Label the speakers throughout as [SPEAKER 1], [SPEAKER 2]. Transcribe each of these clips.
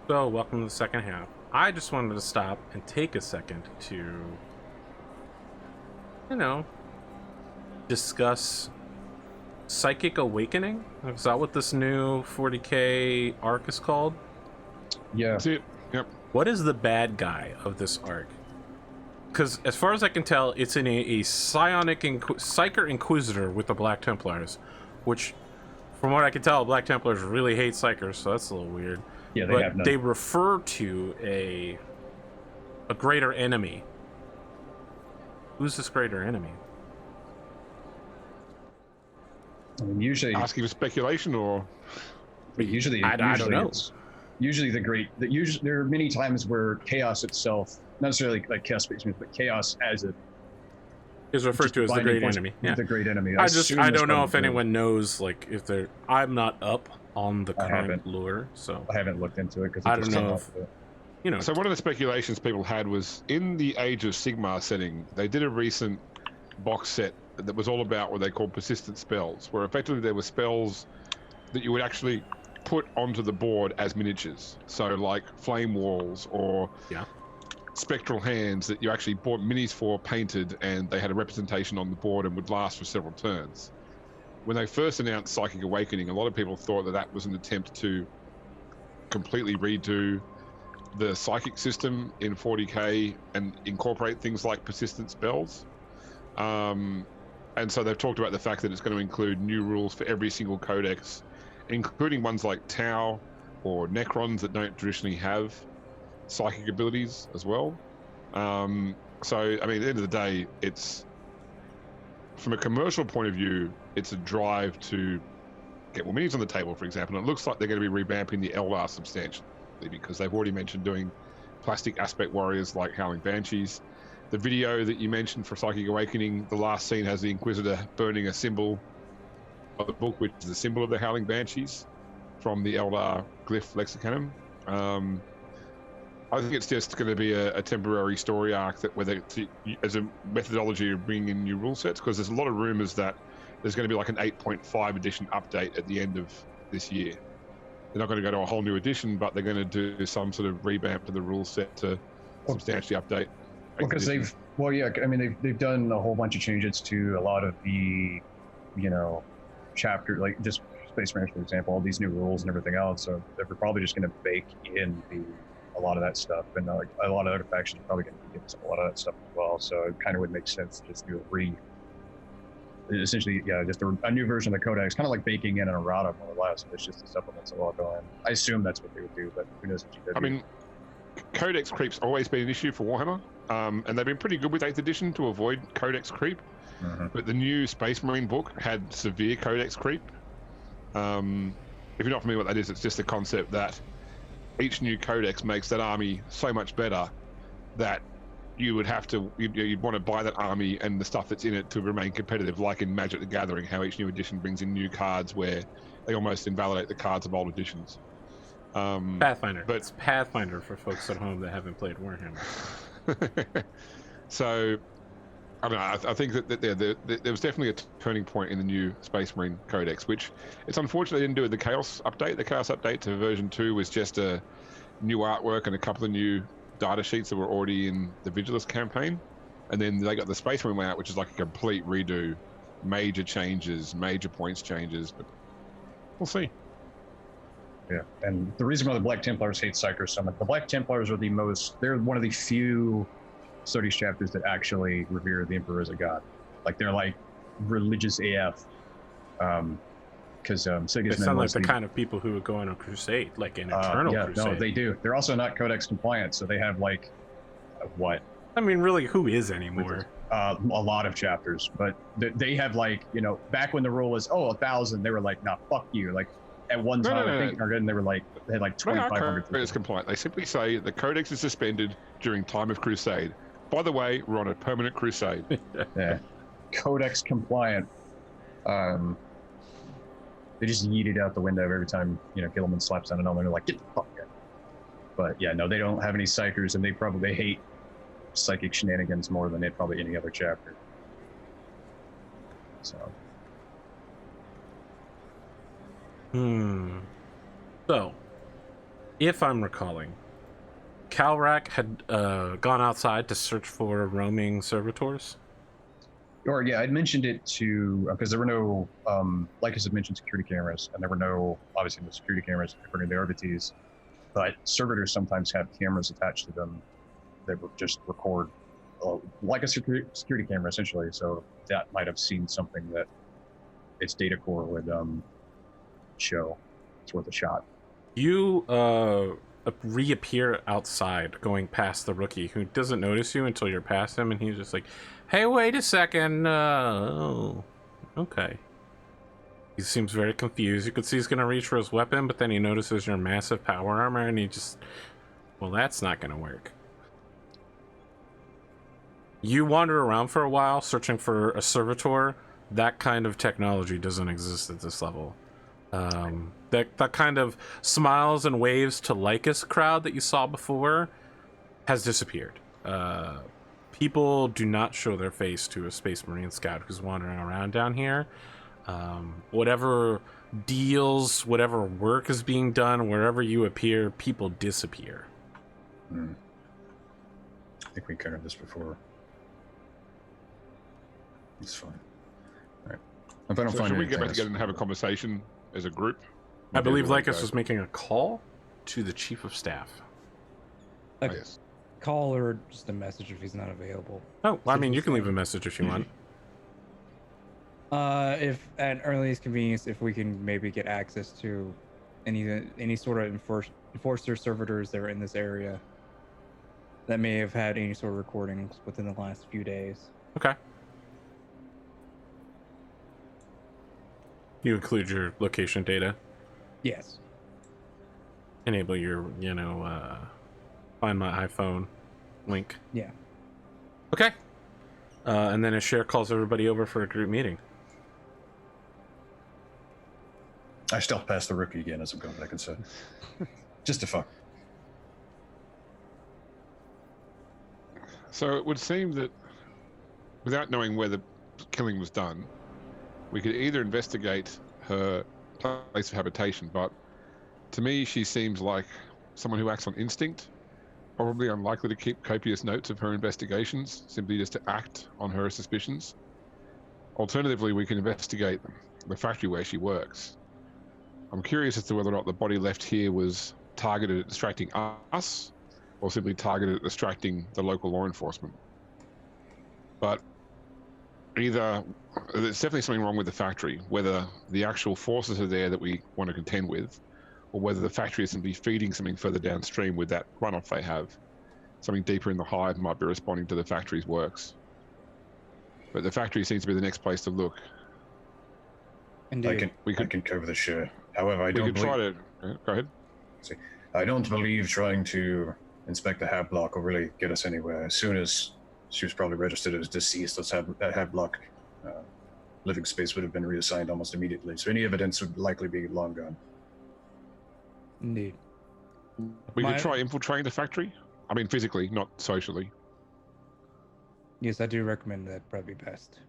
[SPEAKER 1] So, welcome to the second half. I just wanted to stop and take a second to, discuss Psychic Awakening. Is that what this new 40K arc is called?
[SPEAKER 2] Yeah.
[SPEAKER 3] That's it. Yep.
[SPEAKER 1] What is the bad guy of this arc? Because as far as I can tell, it's in a psionic Psyker Inquisitor with the Black Templars, which, from what I can tell, Black Templars really hate Psykers, so that's a little weird.
[SPEAKER 2] Yeah, they
[SPEAKER 1] But
[SPEAKER 2] have none.
[SPEAKER 1] they refer to a greater enemy. Who's this greater enemy?
[SPEAKER 2] I mean, usually,
[SPEAKER 3] Asking for speculation, or
[SPEAKER 1] I don't know.
[SPEAKER 2] Usually there are many times where chaos itself, not necessarily like chaos space, but chaos as a
[SPEAKER 1] Is referred to as the great enemy. Yeah.
[SPEAKER 2] the great enemy.
[SPEAKER 1] I don't know if anyone knows, like, if they're. I'm not up on the current lore, so
[SPEAKER 2] I haven't looked into it because
[SPEAKER 1] I don't know if,
[SPEAKER 3] So one of the speculations people had was in the Age of Sigmar setting, they did a recent box set that was all about what they call persistent spells, where effectively there were spells that you would actually put onto the board as miniatures. So like flame walls or spectral hands that you actually bought minis for, painted, and they had a representation on the board and would last for several turns. When they first announced Psychic Awakening, a lot of people thought that that was an attempt to completely redo the psychic system in 40k and incorporate things like persistent spells. And so they've talked about the fact that it's going to include new rules for every single codex, including ones like Tau or Necrons that don't traditionally have psychic abilities as well. So, I mean, at the end of the day, it's, from a commercial point of view, it's a drive to get more minis on the table, for example. And it looks like they're going to be revamping the Eldar substantially, because they've already mentioned doing plastic aspect warriors like Howling Banshees. The video that you mentioned for Psychic Awakening, the last scene has the Inquisitor burning a symbol of the book, which is a symbol of the Howling Banshees from the Eldar glyph lexicanum. I think it's just going to be a temporary story arc that as a methodology of bringing in new rule sets, because there's a lot of rumors that there's going to be like an 8.5 edition update at the end of this year. They're not going to go to a whole new edition, but they're going to do some sort of revamp to the rule set to substantially update.
[SPEAKER 2] Well, because they've done a whole bunch of changes to a lot of the, chapter, like just Space Marines, for example, all these new rules and everything else. So they're probably just going to bake in a lot of that stuff, and like a lot of other factions are probably going to give us a lot of that stuff as well. So it kind of would make sense to just do just a new version of the codex, kind of like baking in an errata more or less. It's just a supplement to log on. I assume that's what they would do, but who knows what you could do.
[SPEAKER 3] I mean, codex creep's always been an issue for Warhammer, and they've been pretty good with 8th edition to avoid codex creep. But the new Space Marine book had severe codex creep. If you're not familiar with what that is, it's just the concept that each new codex makes that army so much better that you would have to, you'd want to buy that army and the stuff that's in it to remain competitive, like in Magic the Gathering, how each new edition brings in new cards where they almost invalidate the cards of old editions.
[SPEAKER 1] Pathfinder. But it's Pathfinder for folks at home that haven't played Warhammer.
[SPEAKER 3] So, I don't know. I think that there was definitely a turning point in the new Space Marine Codex, which it's unfortunate they didn't do with the Chaos update. The Chaos update to version 2 was just a new artwork and a couple of new data sheets that were already in the Vigilus campaign. And then they got the Space Marine way out, which is like a complete redo, major changes, major points changes, but we'll see.
[SPEAKER 2] Yeah, and the reason why the Black Templars hate Psykers so much, the Black Templars are they're one of the few studies chapters that actually revere the Emperor as a god. Like, they're like religious AF. Because
[SPEAKER 1] They sound like the kind of people who would go on a crusade, like an eternal crusade.
[SPEAKER 2] No, they do. They're also not Codex compliant, so they have like, what?
[SPEAKER 1] I mean, really, who is anymore?
[SPEAKER 2] A lot of chapters, but they have like, back when the rule was 1,000, they were like, nah, fuck you. Like, at one time, I think, and they were like, they had like 2,500.
[SPEAKER 3] Codex compliant. They simply say the Codex is suspended during time of crusade. By the way, we're on a permanent crusade.
[SPEAKER 2] Yeah, Codex compliant. They just yeet it out the window every time Gilliman slaps on an element. They're like, get the fuck out. But yeah, no, they don't have any psychers, and they hate psychic shenanigans more than probably any other chapter. So.
[SPEAKER 1] So, if I'm recalling, Kalrak had gone outside to search for roaming servitors.
[SPEAKER 2] Or yeah, I'd mentioned it to because there were no Lycus had mentioned security cameras, and there were no obviously no security cameras according to the RBTs, but servitors sometimes have cameras attached to them that would just record like a security camera essentially. So that might have seen something that its data core would show. It's worth a shot.
[SPEAKER 1] You reappear outside, going past the rookie, who doesn't notice you until you're past him, and he's just like, "Hey, wait a second. Oh, okay." He seems very confused. You could see he's gonna reach for his weapon, but then he notices your massive power armor, and he just, well, that's not gonna work. You wander around for a while, searching for a servitor. That kind of technology doesn't exist at this level. That kind of smiles and waves to Lycus crowd that you saw before has disappeared. People do not show their face to a Space Marine scout who's wandering around down here. Whatever deals, whatever work is being done, wherever you appear, people disappear.
[SPEAKER 2] I think we covered this before. It's fine. All right. If I don't
[SPEAKER 3] So
[SPEAKER 2] find
[SPEAKER 3] should we
[SPEAKER 2] anything
[SPEAKER 3] get back
[SPEAKER 2] else-
[SPEAKER 3] together and have a conversation as a group?
[SPEAKER 1] I believe
[SPEAKER 3] Everyone
[SPEAKER 1] Lycus
[SPEAKER 3] go.
[SPEAKER 1] was making a call to the chief of staff.
[SPEAKER 3] Oh,
[SPEAKER 4] Okay.
[SPEAKER 3] yes.
[SPEAKER 4] Call or just a message if he's not available.
[SPEAKER 1] Oh, I mean, you can leave a message if you want.
[SPEAKER 4] If at earliest convenience, if we can maybe get access to any sort of enforcer servitors that are in this area that may have had any sort of recordings within the last few days.
[SPEAKER 1] Okay. You include your location data.
[SPEAKER 4] Yes.
[SPEAKER 1] Enable your, find my iPhone link.
[SPEAKER 4] Yeah.
[SPEAKER 1] Okay. And then Eshairr calls everybody over for a group meeting.
[SPEAKER 2] I still pass the rookie again as I'm going back inside. Just to fuck.
[SPEAKER 3] So it would seem that without knowing where the killing was done, we could either investigate her place of habitation, but to me she seems like someone who acts on instinct, probably unlikely to keep copious notes of her investigations, simply just to act on her suspicions. Alternatively, we can investigate the factory where she works. I'm curious as to whether or not the body left here was targeted at distracting us, or simply targeted at distracting the local law enforcement. But either, there's definitely something wrong with the factory, whether the actual forces are there that we want to contend with, or whether the factory is simply feeding something further downstream with that runoff they have. Something deeper in the hive might be responding to the factory's works. But the factory seems to be the next place to look.
[SPEAKER 4] Indeed.
[SPEAKER 3] We
[SPEAKER 2] I
[SPEAKER 3] could-
[SPEAKER 2] concur with the share. However, I
[SPEAKER 3] We
[SPEAKER 2] don't
[SPEAKER 3] could try to... Go ahead.
[SPEAKER 2] I don't believe trying to inspect the hab block will really get us anywhere. As soon as she was probably registered as deceased, that hab block living space would have been reassigned almost immediately. So any evidence would likely be long gone.
[SPEAKER 4] Indeed.
[SPEAKER 3] We
[SPEAKER 4] My-
[SPEAKER 3] could try infiltrating the factory. I mean, physically, not socially.
[SPEAKER 4] Yes, I do recommend that probably best.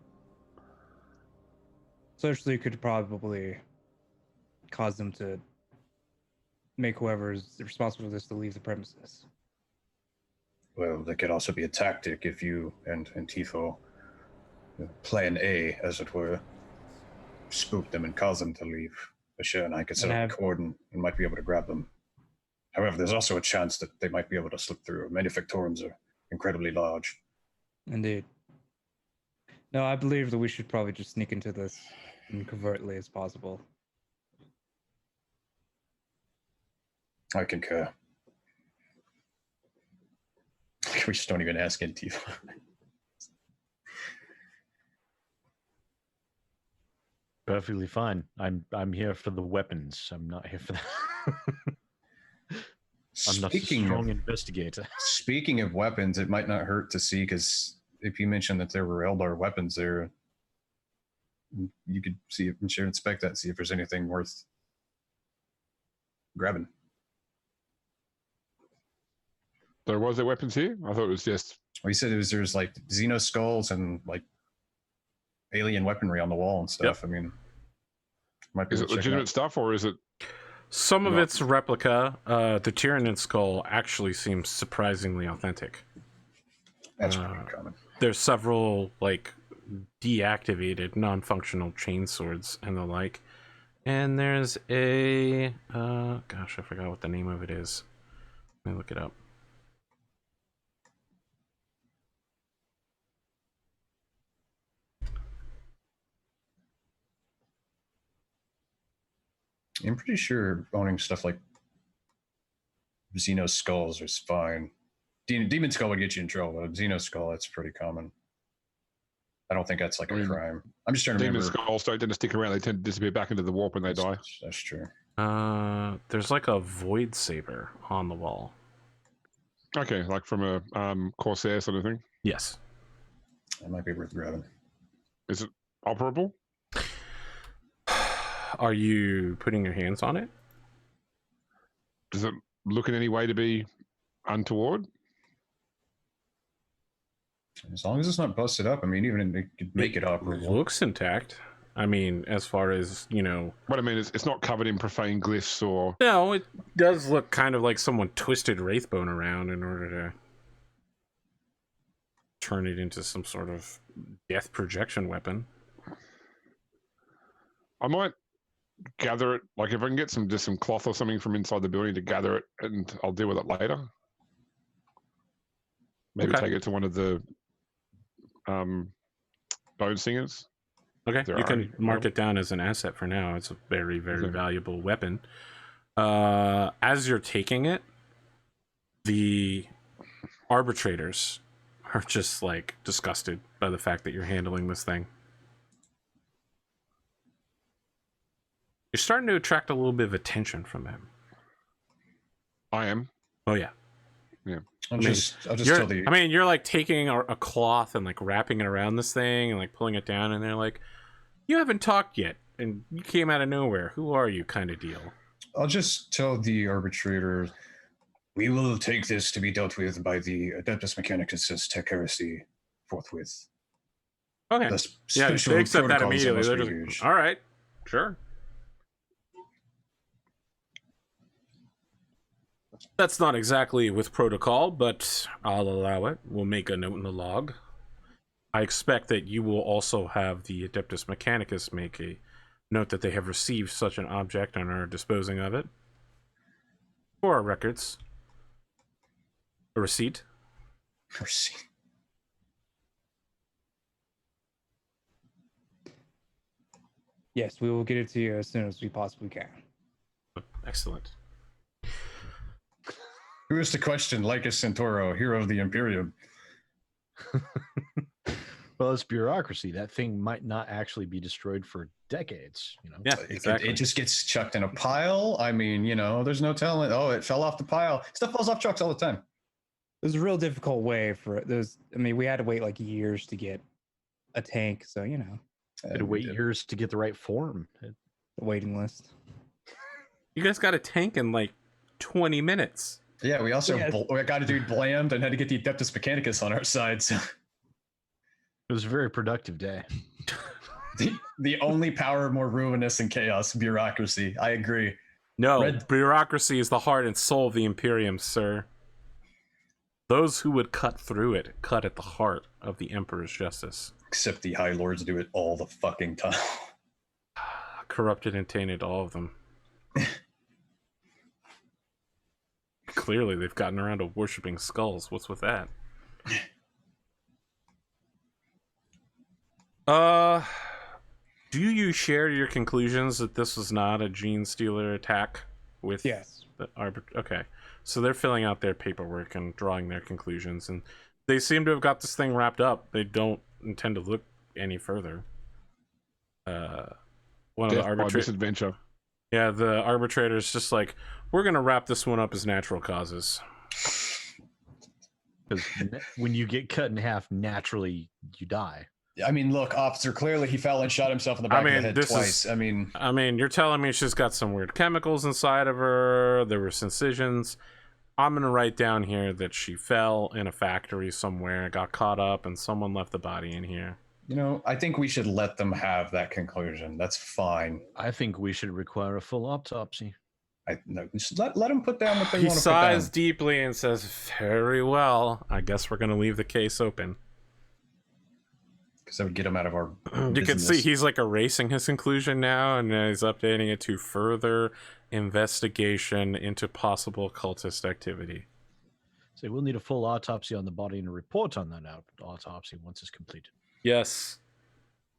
[SPEAKER 4] Socially could probably cause them to make whoever is responsible for this to leave the premises.
[SPEAKER 2] Well, that could also be a tactic if you and Antipho, plan A, as it were, spook them and cause them to leave. Eshairr and I could set up a cordon and might be able to grab them. However, there's also a chance that they might be able to slip through. Many Factorums are incredibly large.
[SPEAKER 4] Indeed. No, I believe that we should probably just sneak into this as covertly as possible.
[SPEAKER 2] I concur. We just don't even ask Antipho.
[SPEAKER 5] Perfectly fine. I'm here for the weapons. I'm not here for that. I'm not a strong investigator.
[SPEAKER 2] Speaking of weapons, it might not hurt to see, because if you mentioned that there were Eldar weapons there, you could see if Eshairr inspect that, see if there's anything worth grabbing.
[SPEAKER 3] There was there weapons here? I thought it was just...
[SPEAKER 2] Well, he said there's like Xeno skulls and like alien weaponry on the wall and stuff. I mean, might be
[SPEAKER 3] Is it
[SPEAKER 2] worth checking
[SPEAKER 3] legitimate
[SPEAKER 2] out.
[SPEAKER 3] stuff, or is it...
[SPEAKER 1] Some of it's replica. The Tyranid skull actually seems surprisingly authentic.
[SPEAKER 2] That's pretty common.
[SPEAKER 1] There's several like deactivated, non-functional chain swords and the like. And there's a gosh, I forgot what the name of it is. Let me look it up.
[SPEAKER 2] I'm pretty sure owning stuff like Xeno skulls is fine. Demon skull would get you in trouble, but Xeno skull, that's pretty common. I don't think that's like a crime. I'm just trying to remember.
[SPEAKER 3] Demon skulls don't tend to stick around. They tend to disappear back into the warp when they die.
[SPEAKER 2] That's true.
[SPEAKER 1] There's like a void saber on the wall.
[SPEAKER 3] Okay, like from a Corsair sort of thing.
[SPEAKER 1] Yes.
[SPEAKER 2] That might be worth grabbing.
[SPEAKER 3] Is it operable?
[SPEAKER 1] Are you putting your hands on it?
[SPEAKER 3] Does it look in any way to be untoward?
[SPEAKER 2] As long as it's not busted up, I mean, even it could make it operable.
[SPEAKER 1] It looks intact. I mean, as far as, you know...
[SPEAKER 3] What I mean is, it's not covered in profane glyphs or...
[SPEAKER 1] No, it does look kind of like someone twisted Wraithbone around in order to turn it into some sort of death projection weapon.
[SPEAKER 3] I might gather it, like if I can get just some cloth or something from inside the building to gather it, and I'll deal with it later. Maybe take it to one of the bone singers.
[SPEAKER 1] Okay, you can mark it down as an asset for now. It's a very, very valuable weapon. As you're taking it, the arbitrators are just like disgusted by the fact that you're handling this thing. You're starting to attract a little bit of attention from them.
[SPEAKER 3] I am.
[SPEAKER 1] Oh yeah.
[SPEAKER 3] Yeah.
[SPEAKER 2] I'll just tell the...
[SPEAKER 1] I mean, you're like taking a cloth and like wrapping it around this thing and like pulling it down, and they're like, "You haven't talked yet, and you came out of nowhere. Who are you?" kind of deal.
[SPEAKER 2] I'll just tell the arbitrators, we will take this to be dealt with by the Adeptus Mechanicus Tech Heresy forthwith.
[SPEAKER 1] Okay. Yeah, they accept that immediately. They're just, all right, sure. That's not exactly with protocol, but I'll allow it. We'll make a note in the log. I expect that you will also have the Adeptus Mechanicus make a note that they have received such an object and are disposing of it. For our records. A receipt.
[SPEAKER 2] Receipt.
[SPEAKER 4] Yes, we will get it to you as soon as we possibly can.
[SPEAKER 1] Excellent.
[SPEAKER 2] Who is to question Lycus Centauro, hero of the Imperium?
[SPEAKER 5] Well, it's bureaucracy. That thing might not actually be destroyed for decades. You know.
[SPEAKER 1] Yeah, exactly.
[SPEAKER 2] It just gets chucked in a pile. I mean, you know, there's no telling. Oh, it fell off the pile. Stuff falls off trucks all the time.
[SPEAKER 4] There's a real difficult way for it. I mean, we had to wait like years to get a tank, so you know.
[SPEAKER 5] Had to wait years to get the right form.
[SPEAKER 4] The waiting list.
[SPEAKER 1] You guys got a tank in like 20 minutes.
[SPEAKER 2] Yeah, we also got a dude blamed and had to get the Adeptus Mechanicus on our side. So.
[SPEAKER 5] It was a very productive day.
[SPEAKER 2] the only power more ruinous than chaos, bureaucracy. I agree.
[SPEAKER 1] No, bureaucracy is the heart and soul of the Imperium, sir. Those who would cut through it, cut at the heart of the Emperor's justice.
[SPEAKER 2] Except the High Lords do it all the fucking time.
[SPEAKER 1] Corrupted and tainted, all of them. Clearly, they've gotten around to worshipping skulls. What's with that? Do you share your conclusions that this was not a gene stealer attack with
[SPEAKER 4] yes.
[SPEAKER 1] the Okay, so they're filling out their paperwork and drawing their conclusions, and they seem to have got this thing wrapped up. They don't intend to look any further. One of the arbitrators.
[SPEAKER 3] Adventure.
[SPEAKER 1] Yeah, the arbitrator's just like, we're gonna wrap this one up as natural causes.
[SPEAKER 5] Because when you get cut in half, naturally you die.
[SPEAKER 2] I mean, look, officer, clearly he fell and shot himself in the back of the head twice. I mean,
[SPEAKER 1] you're telling me she's got some weird chemicals inside of her. There were incisions. I'm gonna write down here that she fell in a factory somewhere, got caught up, and someone left the body in here.
[SPEAKER 2] You know, I think we should let them have that conclusion. That's fine.
[SPEAKER 5] I think we should require a full autopsy.
[SPEAKER 2] No, just let them put down what they
[SPEAKER 1] He
[SPEAKER 2] want to put down.
[SPEAKER 1] sighs deeply and says, "Very well. I guess we're going to leave the case open."
[SPEAKER 2] Because that would get him out of our
[SPEAKER 1] You can see
[SPEAKER 2] business.
[SPEAKER 1] he's like erasing his conclusion now, and he's updating it to further investigation into possible cultist activity.
[SPEAKER 5] So we'll need a full autopsy on the body and a report on that autopsy once it's completed.
[SPEAKER 1] Yes,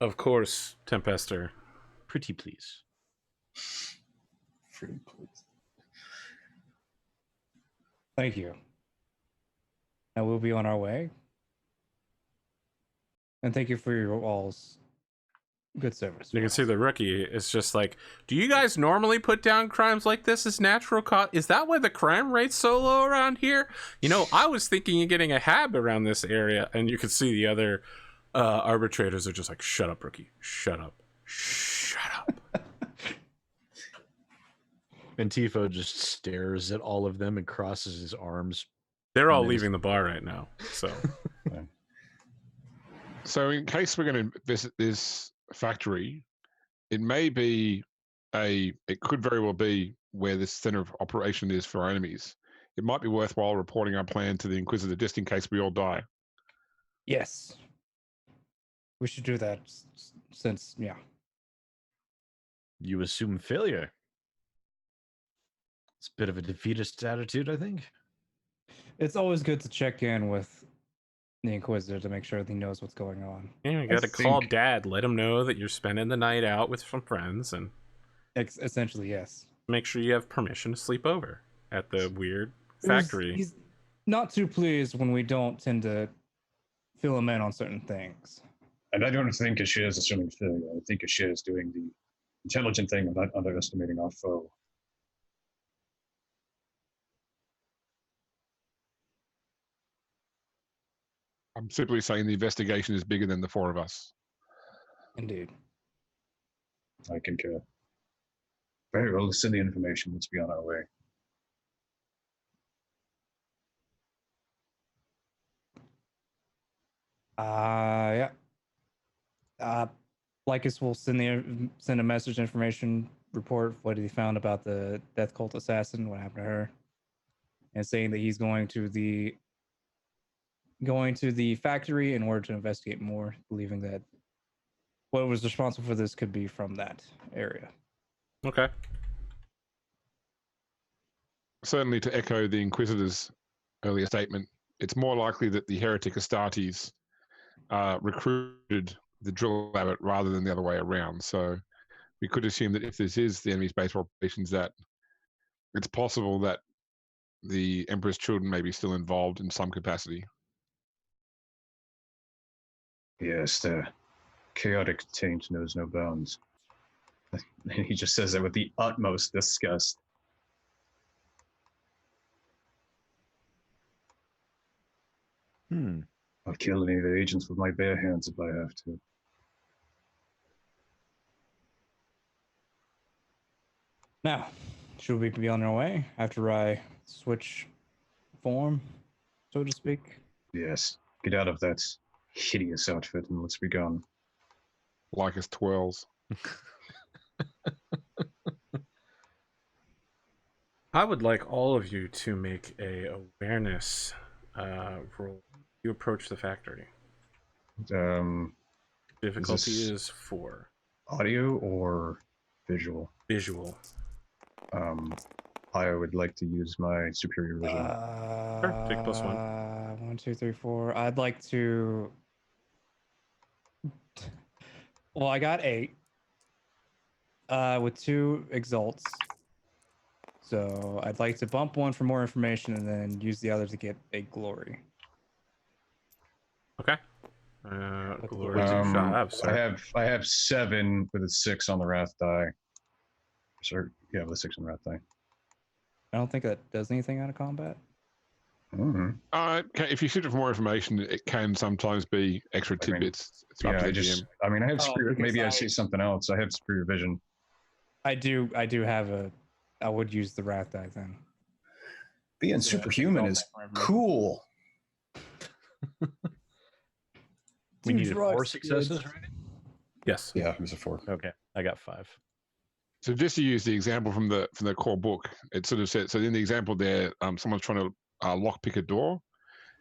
[SPEAKER 1] of course, Tempestus.
[SPEAKER 5] Pretty please.
[SPEAKER 2] Pretty please.
[SPEAKER 4] Thank you. Now we'll be on our way. And thank you for your all's good service.
[SPEAKER 1] You can see the rookie is just like, do you guys normally put down crimes like this as natural cause? Is that why the crime rate's so low around here? You know, I was thinking of getting a hab around this area. And you can see the other arbitrators are just like, shut up, rookie. Shut up. Shut up.
[SPEAKER 5] Antipho just stares at all of them and crosses his arms.
[SPEAKER 1] They're all leaving the bar right now. So,
[SPEAKER 3] So in case we're going to visit this factory, it may be it could very well be where this center of operation is for our enemies. It might be worthwhile reporting our plan to the Inquisitor just in case we all die.
[SPEAKER 4] Yes. We should do that since, yeah.
[SPEAKER 5] You assume failure. It's a bit of a defeatist attitude, I think.
[SPEAKER 4] It's always good to check in with the Inquisitor to make sure that he knows what's going on.
[SPEAKER 1] yeah, you got to call Dad, let him know that you're spending the night out with some friends, and
[SPEAKER 4] Essentially, yes.
[SPEAKER 1] make sure you have permission to sleep over at the weird factory.
[SPEAKER 4] He's not too pleased when we don't tend to fill him in on certain things.
[SPEAKER 2] And I don't think Eshairr is assuming failure. I think Eshairr is doing the intelligent thing of not underestimating our foe.
[SPEAKER 3] I'm simply saying the investigation is bigger than the four of us.
[SPEAKER 4] Indeed.
[SPEAKER 2] I concur. Very well, send the information. Let's be on our way.
[SPEAKER 4] Yeah. Lycus will send a message information report what he found about the death cult assassin, what happened to her, and saying that he's going to the factory in order to investigate more, believing that what was responsible for this could be from that area.
[SPEAKER 1] Okay.
[SPEAKER 3] Certainly, to echo the Inquisitor's earlier statement, it's more likely that the heretic Astartes recruited the drill abbot rather than the other way around. So we could assume that if this is the enemy's base of operations, that it's possible that the Emperor's children may be still involved in some capacity.
[SPEAKER 2] Yes, the chaotic taint knows no bounds. He just says that with the utmost disgust. I'll kill any of the agents with my bare hands if I have to.
[SPEAKER 4] Now, should we be on our way after I switch form, so to speak?
[SPEAKER 2] Yes, get out of that hideous outfit and let's be gone.
[SPEAKER 3] Lycus twirls.
[SPEAKER 1] I would like all of you to make a awareness roll. You approach the factory. Difficulty is 4.
[SPEAKER 2] Audio or visual?
[SPEAKER 1] Visual.
[SPEAKER 2] I would like to use my superior vision.
[SPEAKER 1] Sure, take +1.
[SPEAKER 4] 1, 2, 3, 4. I'd like to. Well, I got 8 with 2 exalts. So I'd like to bump 1 for more information and then use the other to get a glory.
[SPEAKER 1] Okay. Glory to Shab, sir.
[SPEAKER 2] I have 7 with a 6 on the Wrath die. Sorry, yeah, with a 6 on the Wrath die.
[SPEAKER 4] I don't think that does anything out of combat.
[SPEAKER 3] If you shoot it for more information, it can sometimes be extra tidbits. It's up to the GM.
[SPEAKER 2] I have superior, maybe I see something else. I have superior vision.
[SPEAKER 4] I do have a. I would use the Wrath die then.
[SPEAKER 2] Being superhuman is cool.
[SPEAKER 5] We needed 4 successes, right?
[SPEAKER 1] Yes.
[SPEAKER 2] Yeah, it was a 4.
[SPEAKER 5] Okay, I got 5.
[SPEAKER 3] So just to use the example from the core book, it sort of said, so in the example there, someone's trying to lockpick a door,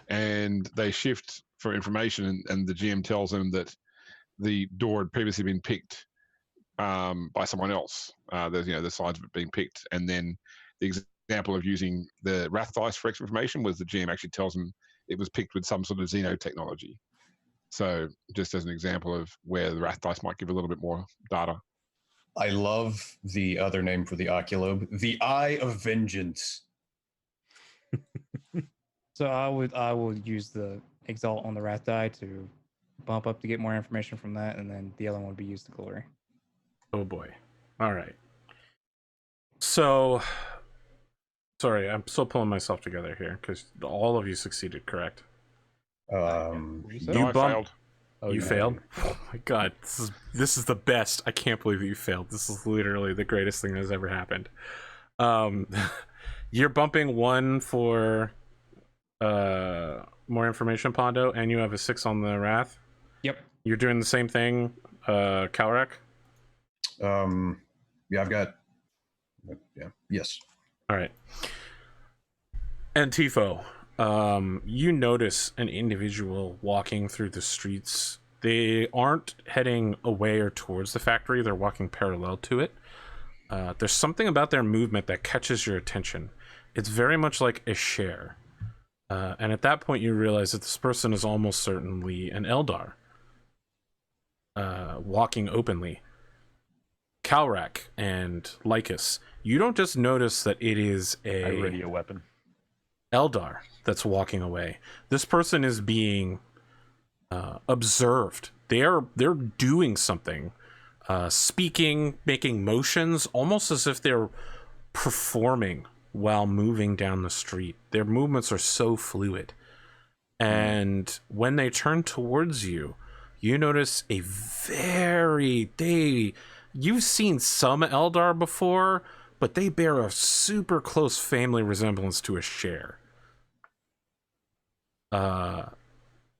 [SPEAKER 3] and they shift for information, and the GM tells them that the door had previously been picked by someone else. There's the signs of it being picked, and then the example of using the Wrath dice for extra information was the GM actually tells them it was picked with some sort of Xeno technology. So just as an example of where the Wrath dice might give a little bit more data.
[SPEAKER 2] I love the other name for the Oculobe, the Eye of Vengeance.
[SPEAKER 4] So I would use the Exalt on the Wrath die to bump up to get more information from that, and then the other one would be used to Glory.
[SPEAKER 1] Oh boy. All right. So, sorry, I'm still pulling myself together here because all of you succeeded, correct?
[SPEAKER 3] I failed.
[SPEAKER 1] Oh, you failed? Oh my god, this is the best. I can't believe you failed. This is literally the greatest thing that's ever happened. You're bumping 1 for more information, Pondo, and you have a 6 on the Wrath.
[SPEAKER 4] Yep.
[SPEAKER 1] You're doing the same thing, Kalrak?
[SPEAKER 2] Yeah, I've got. Yeah. Yes.
[SPEAKER 1] All right. Antipho, you notice an individual walking through the streets. They aren't heading away or towards the factory. They're walking parallel to it. There's something about their movement that catches your attention. It's very much like Eshairr. And at that point, you realize that this person is almost certainly an Eldar, walking openly. Kalrak and Lycus, you don't just notice that it is a
[SPEAKER 5] radio weapon
[SPEAKER 1] Eldar that's walking away. This person is being observed. They're doing something, speaking, making motions, almost as if they're performing while moving down the street. Their movements are so fluid. And when they turn towards you, you notice you've seen some Eldar before, but they bear a super close family resemblance to Eshairr.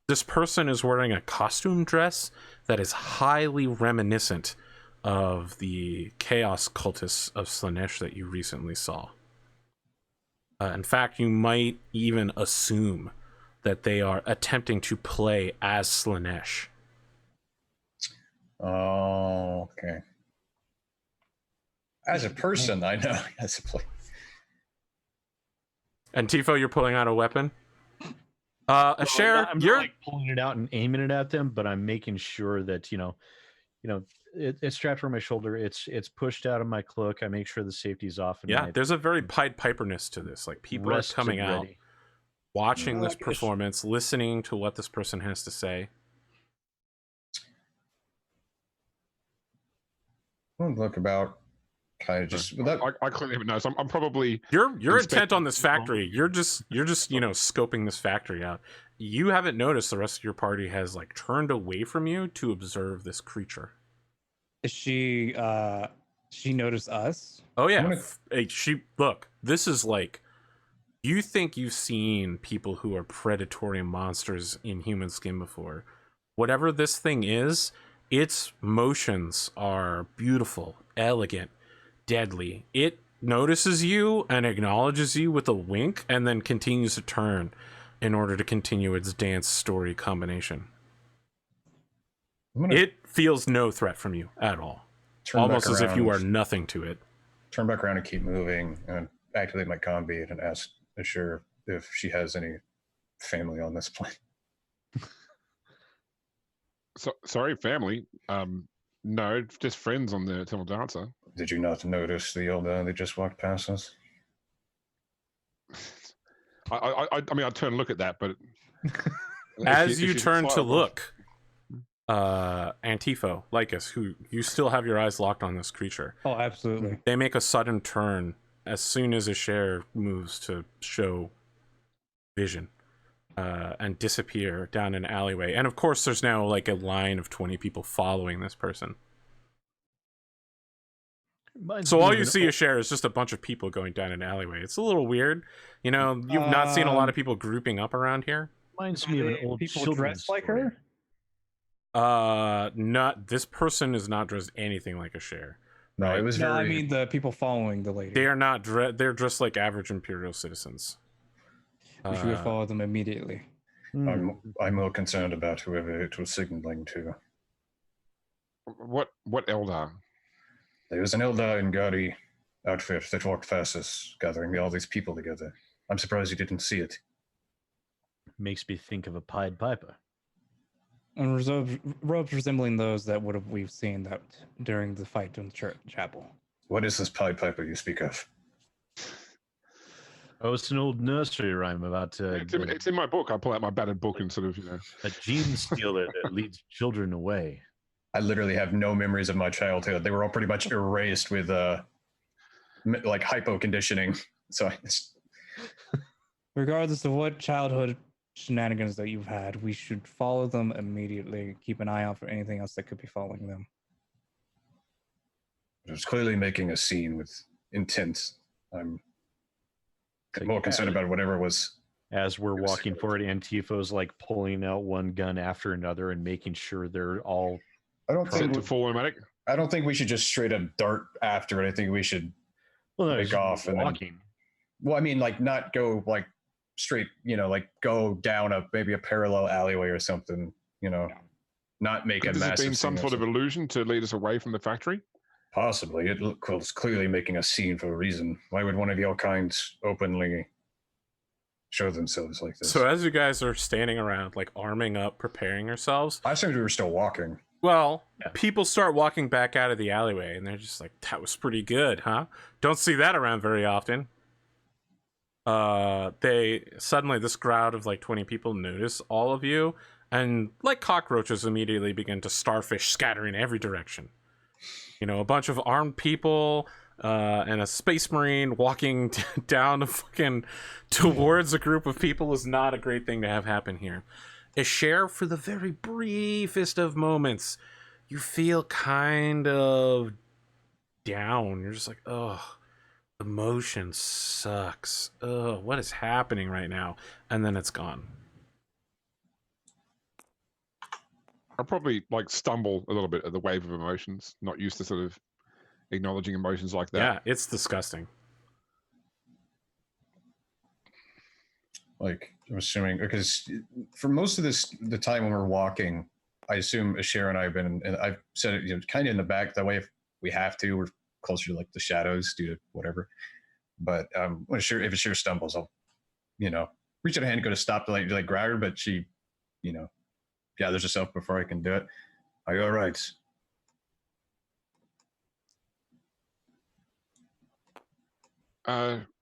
[SPEAKER 1] This person is wearing a costume dress that is highly reminiscent of the chaos cultists of Slaanesh that you recently saw. In fact, you might even assume that they are attempting to play as Slaanesh.
[SPEAKER 2] Oh, okay. As a person, I know. As a player.
[SPEAKER 1] Antipho, you're pulling out a weapon? Eshairr,
[SPEAKER 5] I'm
[SPEAKER 1] you're
[SPEAKER 5] not, like, pulling it out and aiming it at them, but I'm making sure that it's strapped around my shoulder. It's pushed out of my cloak. I make sure the safety's off. And
[SPEAKER 1] there's a very Pied Piperness to this. Like, people are coming out, watching this performance, listening to what this person has to say.
[SPEAKER 2] Look about. Kind of just
[SPEAKER 3] I clearly haven't noticed. I'm probably
[SPEAKER 1] you're intent on this factory. You're just scoping this factory out. You haven't noticed the rest of your party has like turned away from you to observe this creature.
[SPEAKER 4] Is she noticed us?
[SPEAKER 1] Oh yeah. Hey, look, this is like, you think you've seen people who are predatory monsters in human skin before. Whatever this thing is, its motions are beautiful, elegant, deadly. It notices you and acknowledges you with a wink and then continues to turn in order to continue its dance story combination. It feels no threat from you at all. Almost as if you are nothing to it.
[SPEAKER 2] Turn back around and keep moving and activate my combi and ask Eshairr if she has any family on this plane.
[SPEAKER 3] Sorry, family. No, just friends on the Temple Dancer.
[SPEAKER 2] Did you not notice the Eldar that just walked past us?
[SPEAKER 3] I mean, I turn and look at that, but
[SPEAKER 1] as you turn to look, Antipho, Lycus, who you still have your eyes locked on this creature.
[SPEAKER 4] Oh, absolutely.
[SPEAKER 1] They make a sudden turn as soon as Eshairr moves to show vision, and disappear down an alleyway. And of course, there's now like a line of 20 people following this person. So all you see, Eshairr, is just a bunch of people going down an alleyway. It's a little weird. You know, you've not seen a lot of people grouping up around here.
[SPEAKER 5] Reminds me of an old
[SPEAKER 4] people
[SPEAKER 5] children's
[SPEAKER 4] dressed like
[SPEAKER 5] story.
[SPEAKER 4] her.
[SPEAKER 1] Not this person is not dressed anything like Eshairr.
[SPEAKER 2] No,
[SPEAKER 1] Right.
[SPEAKER 2] it was
[SPEAKER 4] No,
[SPEAKER 2] very.
[SPEAKER 4] I mean the people following the lady.
[SPEAKER 1] They are not. They're dressed like average Imperial citizens.
[SPEAKER 4] We should follow them immediately.
[SPEAKER 2] I'm more concerned about whoever it was signaling to.
[SPEAKER 3] What Eldar?
[SPEAKER 2] There was an Eldar and Guardi outfit that walked past us, gathering all these people together. I'm surprised you didn't see it.
[SPEAKER 5] Makes me think of a Pied Piper.
[SPEAKER 4] And robes resembling those that we've seen that during the fight in the church chapel.
[SPEAKER 2] What is this Pied Piper you speak of?
[SPEAKER 5] Oh, it's an old nursery rhyme about
[SPEAKER 3] It's in my book. I pull out my battered book and sort of,
[SPEAKER 5] a gene stealer that leads children away.
[SPEAKER 2] I literally have no memories of my childhood. They were all pretty much erased with like hypo conditioning. So
[SPEAKER 4] Regardless of what childhood shenanigans that you've had, we should follow them immediately. Keep an eye out for anything else that could be following them.
[SPEAKER 2] it was clearly making a scene with intent. I'm more concerned about whatever was.
[SPEAKER 5] As we're walking forward, Antipho's like pulling out one gun after another and making sure they're all
[SPEAKER 2] I don't
[SPEAKER 3] set
[SPEAKER 2] think
[SPEAKER 3] to full automatic.
[SPEAKER 2] I don't think we should just straight up dart after it. I think we should take off and
[SPEAKER 5] walking.
[SPEAKER 2] well, I mean, like not go like straight, like go down maybe a parallel alleyway or something, not make a
[SPEAKER 3] Has it
[SPEAKER 2] massive
[SPEAKER 3] been some
[SPEAKER 2] scene
[SPEAKER 3] sort of illusion to lead us away from the factory?
[SPEAKER 2] Possibly. It was clearly making a scene for a reason. Why would one of your kind openly show themselves like this?
[SPEAKER 1] So as you guys are standing around, like arming up, preparing yourselves,
[SPEAKER 2] I assumed we were still walking.
[SPEAKER 1] well,
[SPEAKER 5] Yeah.
[SPEAKER 1] people start walking back out of the alleyway, and they're just like, "That was pretty good, huh?" Don't see that around very often. They suddenly, this crowd of like 20 people notice all of you, and like cockroaches, immediately begin to starfish, scattering every direction. A bunch of armed people and a space marine walking down towards a group of people is not a great thing to have happen here. Eshairr, for the very briefest of moments, you feel kind of down. You're just like, ugh, the motion sucks. Ugh, what is happening right now? And then it's gone.
[SPEAKER 3] I'll probably like stumble a little bit at the wave of emotions, not used to sort of acknowledging emotions like that.
[SPEAKER 1] Yeah, it's disgusting.
[SPEAKER 2] Like, I'm assuming, because for most of the time when we're walking, I assume Eshairr and I have been, and I've said it, kind of in the back. That way, if we have to, we're closer to like the shadows due to whatever. But if Eshairr stumbles, I'll, reach out a hand and go to stop to like grab her, but she, gathers herself before I can do it. Are you all right?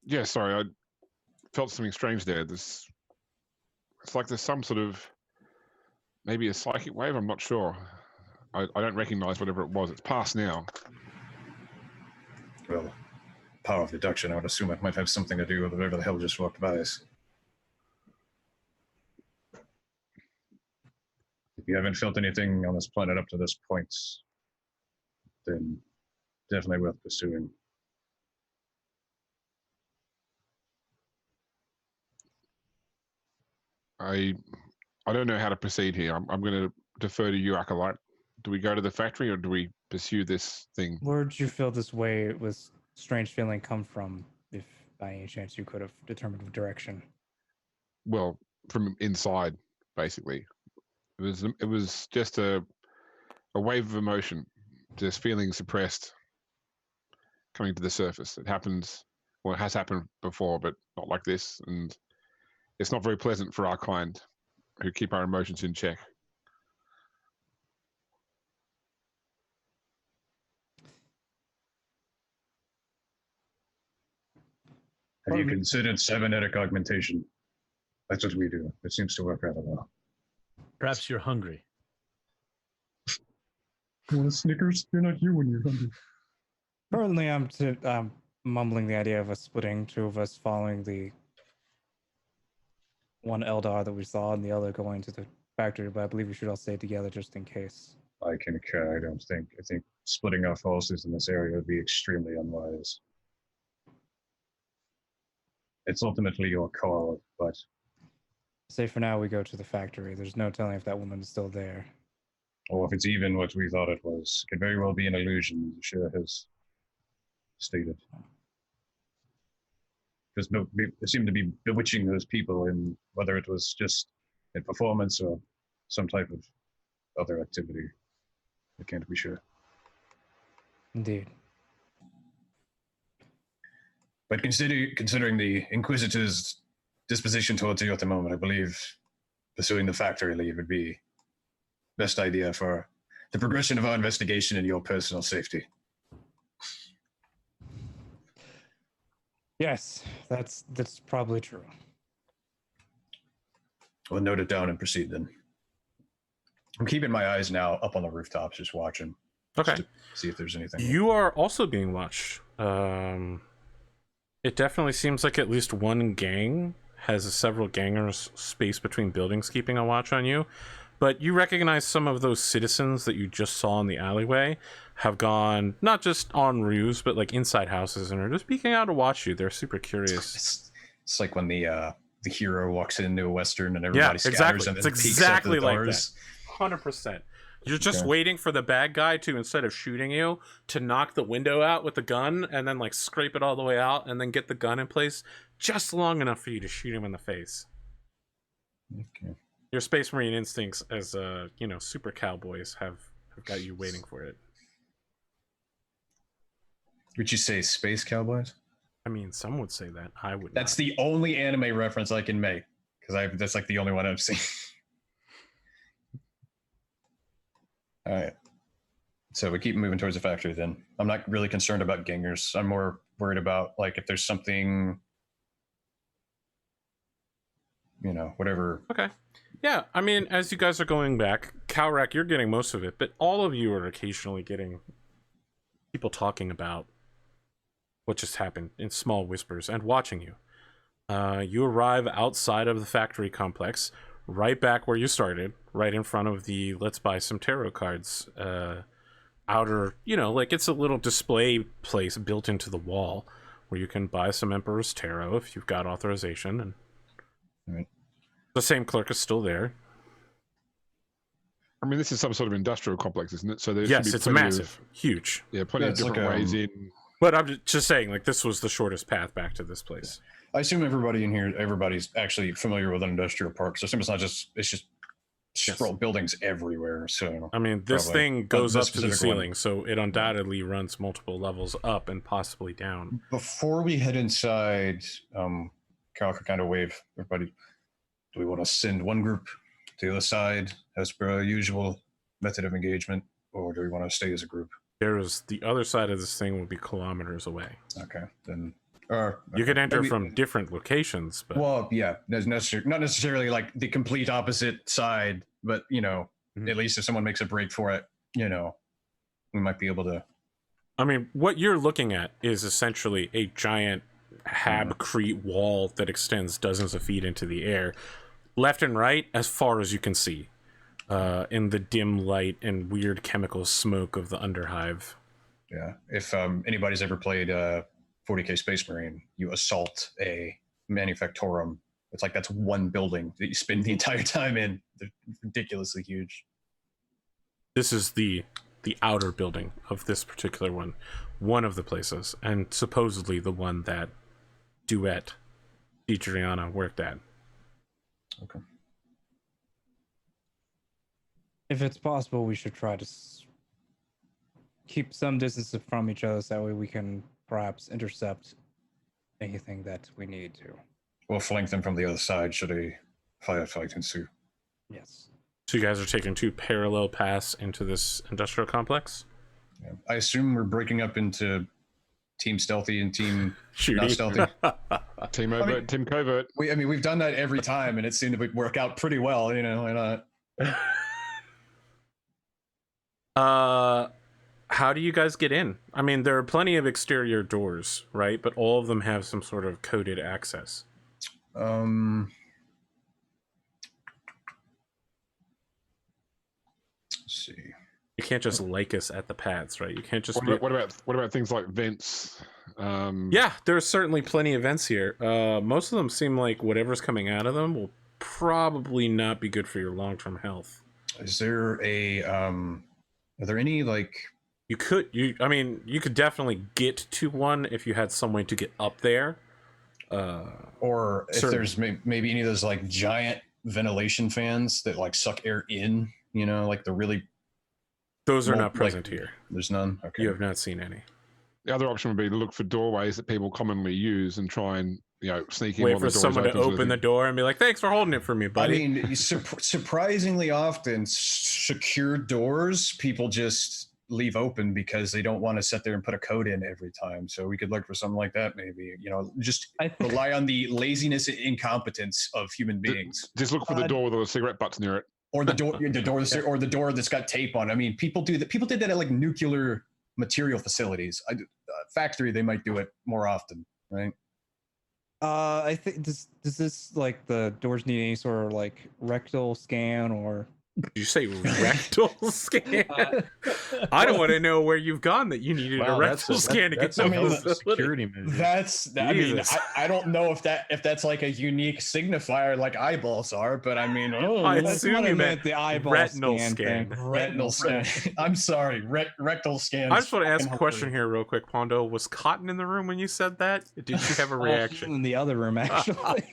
[SPEAKER 3] Yeah, sorry, I felt something strange there. It's like there's some sort of maybe a psychic wave. I'm not sure. I don't recognize whatever it was. It's past now.
[SPEAKER 2] Well, power of deduction, I would assume it might have something to do with whatever the hell just walked by us. If you haven't felt anything on this planet up to this point, then definitely worth pursuing.
[SPEAKER 3] I don't know how to proceed here. I'm going to defer to you, Acolyte. Do we go to the factory or do we pursue this thing?
[SPEAKER 4] Where did you feel this way with strange feeling come from, if by any chance you could have determined the direction?
[SPEAKER 3] Well, from inside, basically. It was just a wave of emotion, just feeling suppressed, coming to the surface. It happens, well, it has happened before, but not like this, and it's not very pleasant for our kind, who keep our emotions in check.
[SPEAKER 2] Have you considered cybernetic augmentation? That's what we do. It seems to work rather well.
[SPEAKER 5] Perhaps you're hungry.
[SPEAKER 2] Well, Snickers, you're not here when you're hungry.
[SPEAKER 4] Currently, I'm mumbling the idea of us splitting, two of us following the one Eldar that we saw and the other going to the factory, but I believe we should all stay together just in case.
[SPEAKER 2] I concur. I think splitting our forces in this area would be extremely unwise. It's ultimately your call, but
[SPEAKER 4] Say for now we go to the factory. There's no telling if that woman is still there.
[SPEAKER 2] or if it's even what we thought it was, it could very well be an illusion. Eshairr has stated. Because they seemed to be bewitching those people, and whether it was just a performance or some type of other activity, I can't be sure.
[SPEAKER 4] Indeed.
[SPEAKER 2] But considering the Inquisitor's disposition towards you at the moment, I believe pursuing the factory leave would be best idea for the progression of our investigation and your personal safety.
[SPEAKER 4] Yes, that's probably true.
[SPEAKER 2] We'll note it down and proceed then. I'm keeping my eyes now up on the rooftops, just watching.
[SPEAKER 1] Okay.
[SPEAKER 2] Just to see if there's anything.
[SPEAKER 1] You are also being watched. It definitely seems like at least one gang has several gangers spaced between buildings keeping a watch on you. But you recognize some of those citizens that you just saw in the alleyway have gone not just en route, but like inside houses and are just peeking out to watch you. They're super curious.
[SPEAKER 2] It's like when the hero walks into a western and everybody scatters and
[SPEAKER 1] it's
[SPEAKER 2] then
[SPEAKER 1] exactly
[SPEAKER 2] peeks up the
[SPEAKER 1] like
[SPEAKER 2] doors.
[SPEAKER 1] that. 100%. You're just waiting for the bad guy to, instead of shooting you, to knock the window out with the gun and then like scrape it all the way out and then get the gun in place just long enough for you to shoot him in the face.
[SPEAKER 2] Okay.
[SPEAKER 1] Your Space Marine instincts as super cowboys have got you waiting for it.
[SPEAKER 2] Would you say space cowboys?
[SPEAKER 1] I mean, some would say that. I would.
[SPEAKER 2] That's the only anime reference I can make because that's like the only one I've seen. All right. So we keep moving towards the factory then. I'm not really concerned about gangers. I'm more worried about like if there's something, whatever.
[SPEAKER 1] Okay. Yeah, I mean, as you guys are going back, Kalrak, you're getting most of it, but all of you are occasionally getting people talking about what just happened in small whispers and watching you. You arrive outside of the factory complex, right back where you started, right in front of the Let's Buy Some Tarot Cards outer, like it's a little display place built into the wall where you can buy some Emperor's Tarot if you've got authorization. And
[SPEAKER 2] right.
[SPEAKER 1] The same clerk is still there.
[SPEAKER 3] I mean, this is some sort of industrial complex, isn't it? So there
[SPEAKER 1] yes,
[SPEAKER 3] should be
[SPEAKER 1] it's massive, huge.
[SPEAKER 3] Yeah, plenty of different ways in.
[SPEAKER 1] But I'm just saying, like, this was the shortest path back to this place.
[SPEAKER 2] I assume everybody in here, everybody's actually familiar with an industrial park. So I assume it's just scroll buildings everywhere. So
[SPEAKER 1] I mean, this thing goes up to the ceiling,
[SPEAKER 2] one.
[SPEAKER 1] so it undoubtedly runs multiple levels up and possibly down.
[SPEAKER 2] Before we head inside, Carl could kind of wave everybody. Do we want to send one group to the other side as per our usual method of engagement, or do we want to stay as a group?
[SPEAKER 1] The other side of this thing will be kilometers away.
[SPEAKER 2] Okay, then.
[SPEAKER 1] You could enter from different locations, but
[SPEAKER 2] well, yeah, there's not necessarily like the complete opposite side, but at least if someone makes a break for it, we might be able to.
[SPEAKER 1] I mean, what you're looking at is essentially a giant habcrete wall that extends dozens of feet into the air, left and right, as far as you can see, in the dim light and weird chemical smoke of the underhive.
[SPEAKER 2] Yeah, if anybody's ever played 40K Space Marine, you assault a manufactorum. It's like that's one building that you spend the entire time in. They're ridiculously huge.
[SPEAKER 1] This is the outer building of this particular one of the places, and supposedly the one that Duet DiGiuliano worked at.
[SPEAKER 2] Okay.
[SPEAKER 4] If it's possible, we should try to keep some distance from each other, so that way we can perhaps intercept anything that we need to.
[SPEAKER 2] We'll flank them from the other side should a firefight ensue.
[SPEAKER 4] Yes.
[SPEAKER 1] So you guys are taking two parallel paths into this industrial complex?
[SPEAKER 2] Yeah. I assume we're breaking up into Team Stealthy and Team Not Stealthy.
[SPEAKER 3] Team Overt, Team Covert.
[SPEAKER 2] We've done that every time, and it seemed to work out pretty well. Why not?
[SPEAKER 1] How do you guys get in? I mean, there are plenty of exterior doors, right? But all of them have some sort of coded access.
[SPEAKER 2] Let's see.
[SPEAKER 1] You can't just Lycus at the paths, right? You can't just.
[SPEAKER 3] What about things like vents?
[SPEAKER 1] Yeah, there's certainly plenty of vents here. Most of them seem like whatever's coming out of them will probably not be good for your long-term health.
[SPEAKER 2] Is there are there any like?
[SPEAKER 1] I mean, you could definitely get to one if you had some way to get up there.
[SPEAKER 2] Or if there's maybe any of those like giant ventilation fans that like suck air in, you know, like the really.
[SPEAKER 1] Those are not present here.
[SPEAKER 2] There's none. Okay.
[SPEAKER 1] You have not seen any.
[SPEAKER 3] The other option would be to look for doorways that people commonly use and try and sneak in.
[SPEAKER 1] Wait for someone to open the door and be like, "Thanks for holding it for me, buddy."
[SPEAKER 2] I mean, surprisingly often, secure doors people just leave open because they don't want to sit there and put a code in every time. So we could look for something like that, maybe. Just rely on the laziness and incompetence of human beings.
[SPEAKER 3] Just look for the door with all the cigarette butts near it,
[SPEAKER 2] or the door, or the door that's got tape on. I mean, people do that. People did that at like nuclear material facilities. Factory, they might do it more often, right?
[SPEAKER 4] I think does this like the doors need any sort of like rectal scan or?
[SPEAKER 1] Did you say rectal scan? I don't want to know where you've gone that you needed a rectal scan to get
[SPEAKER 2] the
[SPEAKER 5] security measure.
[SPEAKER 2] I mean, I don't know if that's like a unique signifier like eyeballs are, but I mean,
[SPEAKER 1] I assume you meant
[SPEAKER 4] the eyeball
[SPEAKER 1] retinal
[SPEAKER 4] scan.
[SPEAKER 2] Retinal scan. I'm sorry, rectal scan.
[SPEAKER 1] I just want to ask a question here real quick, Pondo. Was Cotton in the room when you said that? Did you have a reaction?
[SPEAKER 4] In the other room, actually.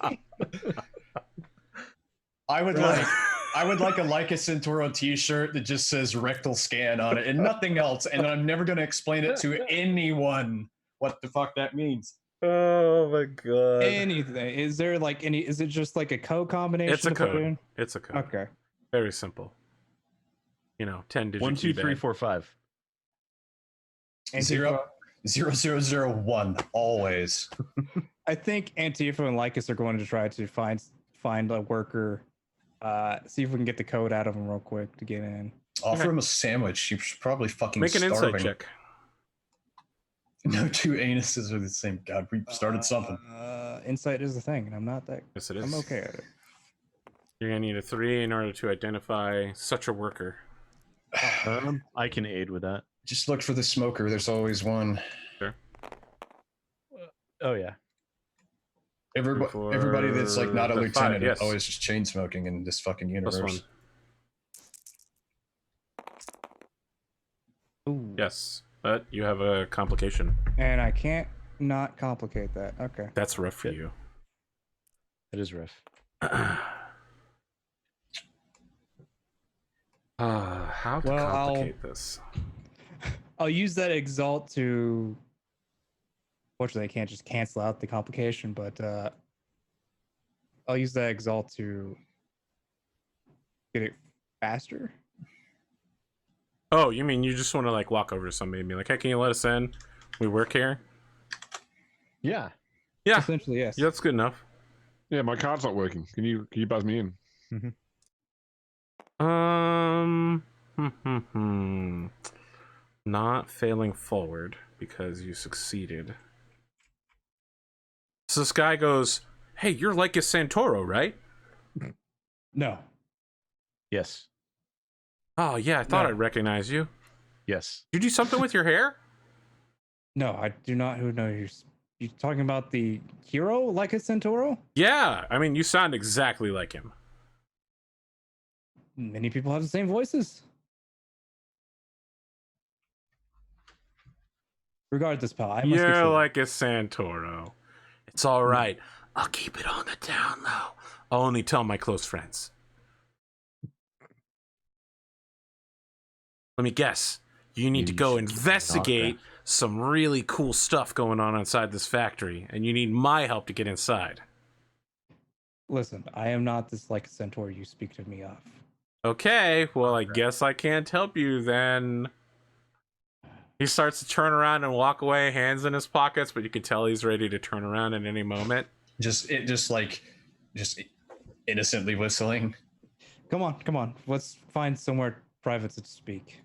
[SPEAKER 2] I would like a Lycus Centauro t-shirt that just says rectal scan on it and nothing else, and I'm never going to explain it to anyone what the fuck that means.
[SPEAKER 1] Oh my god.
[SPEAKER 4] Anything. Is there like any, is it just like a code combination?
[SPEAKER 1] It's a code. It's a code.
[SPEAKER 4] Okay.
[SPEAKER 1] Very simple. 10 digit
[SPEAKER 5] 1 2 3 4 5.
[SPEAKER 2] And 0001 always.
[SPEAKER 4] I think Antipho and Lycus are going to try to find a worker. See if we can get the code out of him real quick to get in.
[SPEAKER 2] Offer him a sandwich. He's probably fucking
[SPEAKER 1] Make an
[SPEAKER 2] starving.
[SPEAKER 1] insight check.
[SPEAKER 2] No two anuses are the same. God, we started something.
[SPEAKER 4] Insight is the thing, and I'm not that.
[SPEAKER 1] Yes, it is.
[SPEAKER 4] I'm okay at it.
[SPEAKER 1] You're gonna need a 3 in order to identify such a worker.
[SPEAKER 5] I can aid with that.
[SPEAKER 2] Just look for the smoker. There's always one.
[SPEAKER 1] Sure.
[SPEAKER 5] Oh yeah.
[SPEAKER 2] Everybody that's like not a lieutenant
[SPEAKER 1] yes.
[SPEAKER 2] is always just chain smoking in this fucking universe.
[SPEAKER 4] Ooh.
[SPEAKER 1] Yes, but you have a complication.
[SPEAKER 4] And I can't not complicate that. Okay.
[SPEAKER 1] That's rough for you.
[SPEAKER 5] It is rough.
[SPEAKER 1] How to complicate this?
[SPEAKER 4] I'll use that exalt to. Fortunately, I can't just cancel out the complication, but I'll use that exalt to get it faster.
[SPEAKER 1] Oh, you mean you just want to like walk over to somebody and be like, "Hey, can you let us in? We work here."
[SPEAKER 5] Yeah.
[SPEAKER 1] Yeah.
[SPEAKER 4] Essentially, yes.
[SPEAKER 1] Yeah, that's good enough.
[SPEAKER 3] Yeah, my card's not working. Can you buzz me in?
[SPEAKER 1] Not failing forward because you succeeded. So this guy goes, "Hey, you're Lycus Santoro, right?"
[SPEAKER 4] No.
[SPEAKER 5] Yes.
[SPEAKER 1] Oh yeah, I thought I'd recognize you.
[SPEAKER 5] Yes.
[SPEAKER 1] Did you do something with your hair?
[SPEAKER 4] No, I do not. Who knows? You talking about the hero, Lycus Centauro?
[SPEAKER 1] Yeah, I mean, you sound exactly like him.
[SPEAKER 4] Many people have the same voices. Regardless, pal, I must get
[SPEAKER 1] You're
[SPEAKER 4] you.
[SPEAKER 1] Lycus Santoro. It's all right. I'll keep it on the down low. I'll only tell my close friends. Let me guess. You need to go investigate some really cool stuff going on inside this factory, and you need my help to get inside.
[SPEAKER 4] Listen, I am not this Lycus Centauro you speak to me of.
[SPEAKER 1] Okay, well, I guess I can't help you then. He starts to turn around and walk away, hands in his pockets, but you can tell he's ready to turn around at any moment.
[SPEAKER 2] Just innocently whistling.
[SPEAKER 4] Come on. Let's find somewhere private to speak.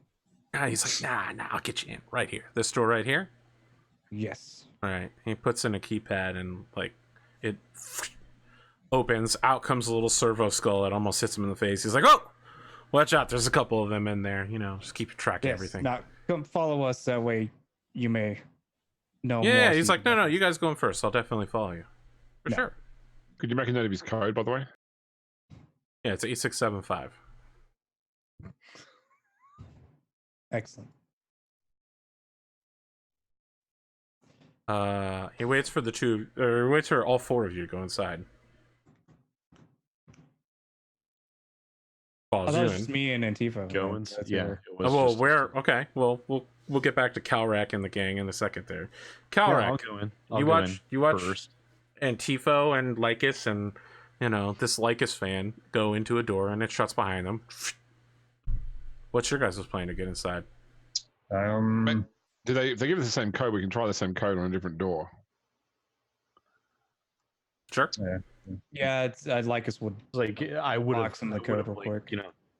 [SPEAKER 1] He's like, nah, I'll get you in right here. This door right here?
[SPEAKER 4] Yes.
[SPEAKER 1] All right. He puts in a keypad and like it opens. Out comes a little servo skull that almost hits him in the face. He's like, "Oh, watch out! There's a couple of them in there. Just keep track of everything."
[SPEAKER 4] Now come follow us. That way, you may know.
[SPEAKER 1] Yeah.
[SPEAKER 4] more
[SPEAKER 1] He's like,
[SPEAKER 4] about
[SPEAKER 1] no,
[SPEAKER 4] this.
[SPEAKER 1] you guys go in first. I'll definitely follow you for
[SPEAKER 4] No.
[SPEAKER 1] sure.
[SPEAKER 3] Could you make a note of his code, by the way?
[SPEAKER 1] Yeah, it's 8675.
[SPEAKER 4] Excellent.
[SPEAKER 1] He waits for the two, or waits for all four of you to go inside.
[SPEAKER 4] I
[SPEAKER 1] Follows
[SPEAKER 4] thought it
[SPEAKER 1] you
[SPEAKER 4] was
[SPEAKER 1] in.
[SPEAKER 4] just me and Antipho.
[SPEAKER 5] Goins?
[SPEAKER 4] That's
[SPEAKER 5] Yeah.
[SPEAKER 4] weird.
[SPEAKER 5] It was
[SPEAKER 1] Oh, well,
[SPEAKER 5] just us
[SPEAKER 1] where?
[SPEAKER 5] two.
[SPEAKER 1] Okay, well, we'll get back to Kalrak and the gang in a second. There,
[SPEAKER 5] Yeah,
[SPEAKER 1] Kalrak,
[SPEAKER 5] I'll go in. I'll
[SPEAKER 1] you
[SPEAKER 5] go
[SPEAKER 1] watch
[SPEAKER 5] in first.
[SPEAKER 1] Antipho and Lycus and this Lycus fan go into a door and it shuts behind them. What's your guys' plan to get inside?
[SPEAKER 3] Do they? If they give us the same code, we can try the same code on a different door.
[SPEAKER 1] Sure.
[SPEAKER 4] Yeah, it's Lycus would.
[SPEAKER 5] Like I would have
[SPEAKER 4] Box them the code real quick.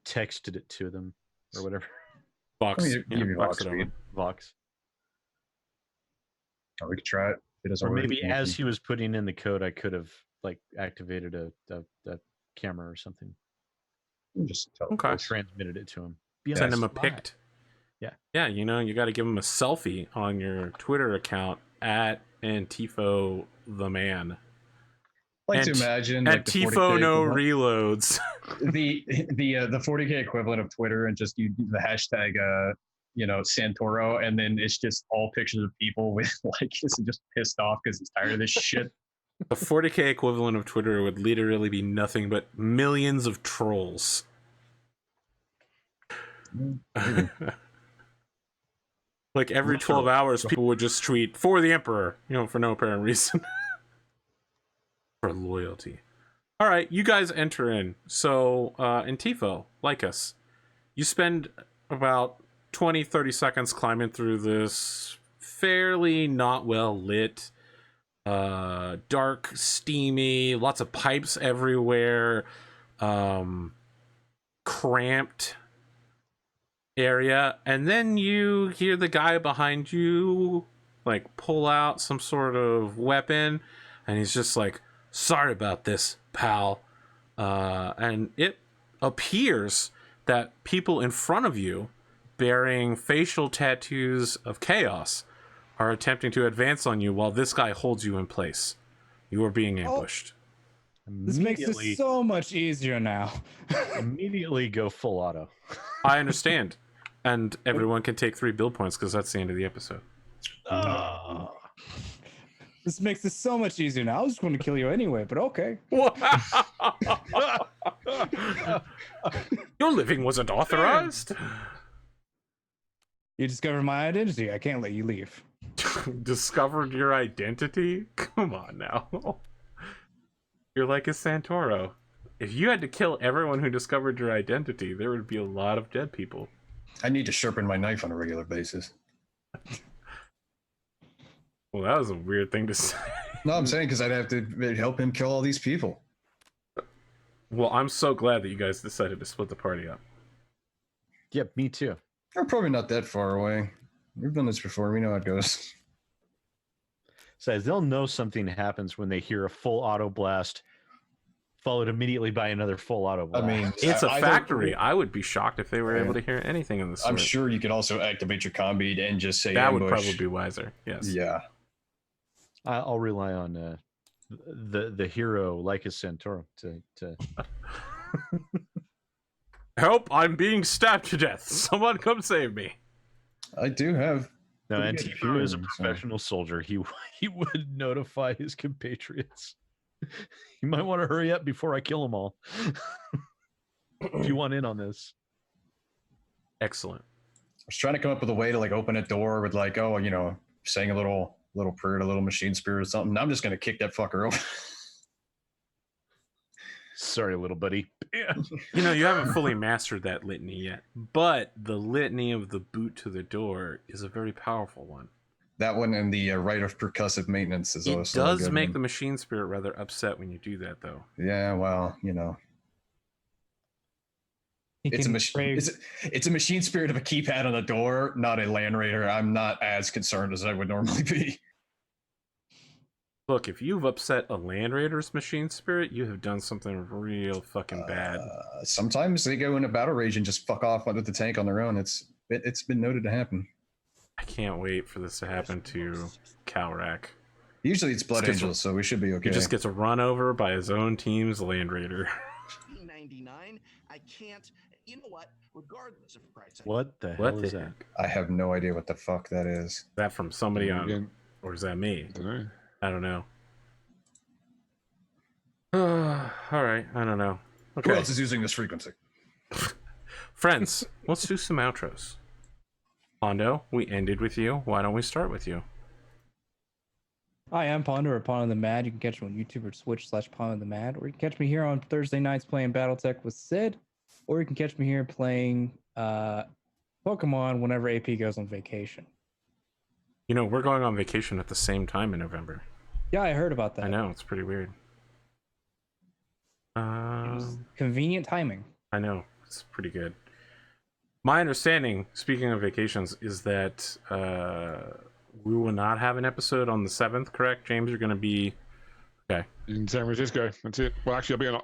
[SPEAKER 5] texted it to them or whatever.
[SPEAKER 1] Box.
[SPEAKER 2] I mean, give you
[SPEAKER 1] box
[SPEAKER 2] Vox
[SPEAKER 1] it over.
[SPEAKER 2] speed.
[SPEAKER 5] Vox.
[SPEAKER 2] Oh, we could try it. If it doesn't
[SPEAKER 5] Or
[SPEAKER 2] work,
[SPEAKER 5] maybe
[SPEAKER 2] we
[SPEAKER 5] as
[SPEAKER 2] can-
[SPEAKER 5] he was putting in the code, I could have like activated a camera or something.
[SPEAKER 2] we can just tell.
[SPEAKER 1] Okay.
[SPEAKER 5] Transmitted it to him. Be
[SPEAKER 1] Send
[SPEAKER 5] on
[SPEAKER 1] him a
[SPEAKER 5] the spot.
[SPEAKER 1] pic.
[SPEAKER 5] Yeah.
[SPEAKER 1] Yeah, you got to give him a selfie on your Twitter account at Antipho the man.
[SPEAKER 2] I like to
[SPEAKER 1] Ant-
[SPEAKER 2] imagine like, the
[SPEAKER 1] Antipho
[SPEAKER 2] 40K
[SPEAKER 1] no
[SPEAKER 2] equivalent-
[SPEAKER 1] reloads.
[SPEAKER 2] the 40K equivalent of Twitter, and just you do the hashtag Santoro, and then it's just all pictures of people with like just pissed off because he's tired of this shit.
[SPEAKER 1] The 40K equivalent of Twitter would literally be nothing but millions of trolls. Like every 12 hours, people would just tweet for the Emperor, for no apparent reason. For loyalty. All right, you guys enter in. So, Antipho, Lycus, you spend about 20-30 seconds climbing through this fairly not well lit, dark, steamy, lots of pipes everywhere, cramped area, and then you hear the guy behind you like pull out some sort of weapon, and he's just like, sorry about this, pal. And it appears that people in front of you bearing facial tattoos of chaos are attempting to advance on you while this guy holds you in place. You are being ambushed.
[SPEAKER 4] This makes this so much easier now.
[SPEAKER 5] Immediately go full auto.
[SPEAKER 1] I understand. And everyone can take 3 build points because that's the end of the episode.
[SPEAKER 4] This makes this so much easier now. I was just going to kill you anyway, but okay.
[SPEAKER 1] Your living wasn't authorized.
[SPEAKER 4] You discovered my identity. I can't let you leave.
[SPEAKER 1] Discovered your identity? Come on now. You're like a Santoro. If you had to kill everyone who discovered your identity, there would be a lot of dead people.
[SPEAKER 2] I need to sharpen my knife on a regular basis.
[SPEAKER 1] Well, that was a weird thing to say.
[SPEAKER 2] No, I'm saying because I'd have to help him kill all these people.
[SPEAKER 1] Well, I'm so glad that you guys decided to split the party up.
[SPEAKER 5] Yep, me too.
[SPEAKER 2] We're probably not that far away. We've done this before. We know how it goes.
[SPEAKER 5] Says they'll know something happens when they hear a full auto blast, followed immediately by another full auto blast.
[SPEAKER 2] I mean,
[SPEAKER 1] It's a
[SPEAKER 2] I
[SPEAKER 1] factory. I would be shocked if they were able to hear anything in the sort.
[SPEAKER 2] I'm sure you could also activate your combi and just say
[SPEAKER 1] that
[SPEAKER 2] ambush.
[SPEAKER 1] would probably be wiser. Yes.
[SPEAKER 2] Yeah.
[SPEAKER 5] I'll rely on the hero Lycus Santoro to
[SPEAKER 1] Help! I'm being stabbed to death. Someone come save me.
[SPEAKER 2] I do have.
[SPEAKER 5] No,
[SPEAKER 2] pretty good
[SPEAKER 5] Antipho is a
[SPEAKER 2] experience, so-
[SPEAKER 5] professional soldier. He would notify his compatriots. You might want to hurry up before I kill them all. If you want in on this.
[SPEAKER 1] Excellent.
[SPEAKER 2] I was trying to come up with a way to like open a door with like, saying a little prayer to a little machine spirit or something. Now I'm just gonna kick that fucker over.
[SPEAKER 5] Sorry, little buddy.
[SPEAKER 1] You haven't fully mastered that litany yet, but the litany of the boot to the door is a very powerful one.
[SPEAKER 2] That one and the rite of percussive maintenance is
[SPEAKER 1] It
[SPEAKER 2] also a
[SPEAKER 1] does
[SPEAKER 2] good
[SPEAKER 1] make
[SPEAKER 2] one.
[SPEAKER 1] the machine spirit rather upset when you do that, though.
[SPEAKER 2] Yeah, well, it's a machine. It's a machine spirit of a keypad on a door, not a land raider. I'm not as concerned as I would normally be.
[SPEAKER 1] Look, if you've upset a Land Raider's machine spirit, you have done something real fucking bad.
[SPEAKER 2] Sometimes they go into battle rage and just fuck off under the tank on their own. It's been noted to happen.
[SPEAKER 1] I can't wait for this to happen to Kalrak.
[SPEAKER 2] Usually it's Blood
[SPEAKER 1] Just gets-
[SPEAKER 2] Angels, so we should be okay.
[SPEAKER 1] He just gets run over by his own team's Land Raider.
[SPEAKER 6] 99. I can't. You know what? Regardless of price.
[SPEAKER 5] What the
[SPEAKER 1] What
[SPEAKER 5] hell
[SPEAKER 1] the
[SPEAKER 5] is that?
[SPEAKER 1] heck?
[SPEAKER 2] I have no idea what the fuck that is.
[SPEAKER 1] That from somebody on
[SPEAKER 3] Again,
[SPEAKER 1] Or is that me?
[SPEAKER 3] Dunno.
[SPEAKER 1] I don't know. All right, I don't know. Okay.
[SPEAKER 2] Who else is using this frequency?
[SPEAKER 1] Friends, let's do some outros. Pondo, we ended with you. Why don't we start with you?
[SPEAKER 4] Hi, I'm Ponder or Ponder the Mad. You can catch me on YouTube or Twitch/Ponder the Mad, or you can catch me here on Thursday nights playing BattleTech with Sid, or you can catch me here playing Pokemon whenever AP goes on vacation.
[SPEAKER 1] You know, we're going on vacation at the same time in November.
[SPEAKER 4] Yeah, I heard about that.
[SPEAKER 1] I know, it's pretty weird.
[SPEAKER 4] It was convenient timing.
[SPEAKER 1] I know, it's pretty good. My understanding, speaking of vacations, is that we will not have an episode on the 7th, correct? James, you're going to be... Okay.
[SPEAKER 3] In San Francisco. That's it. Well, actually, I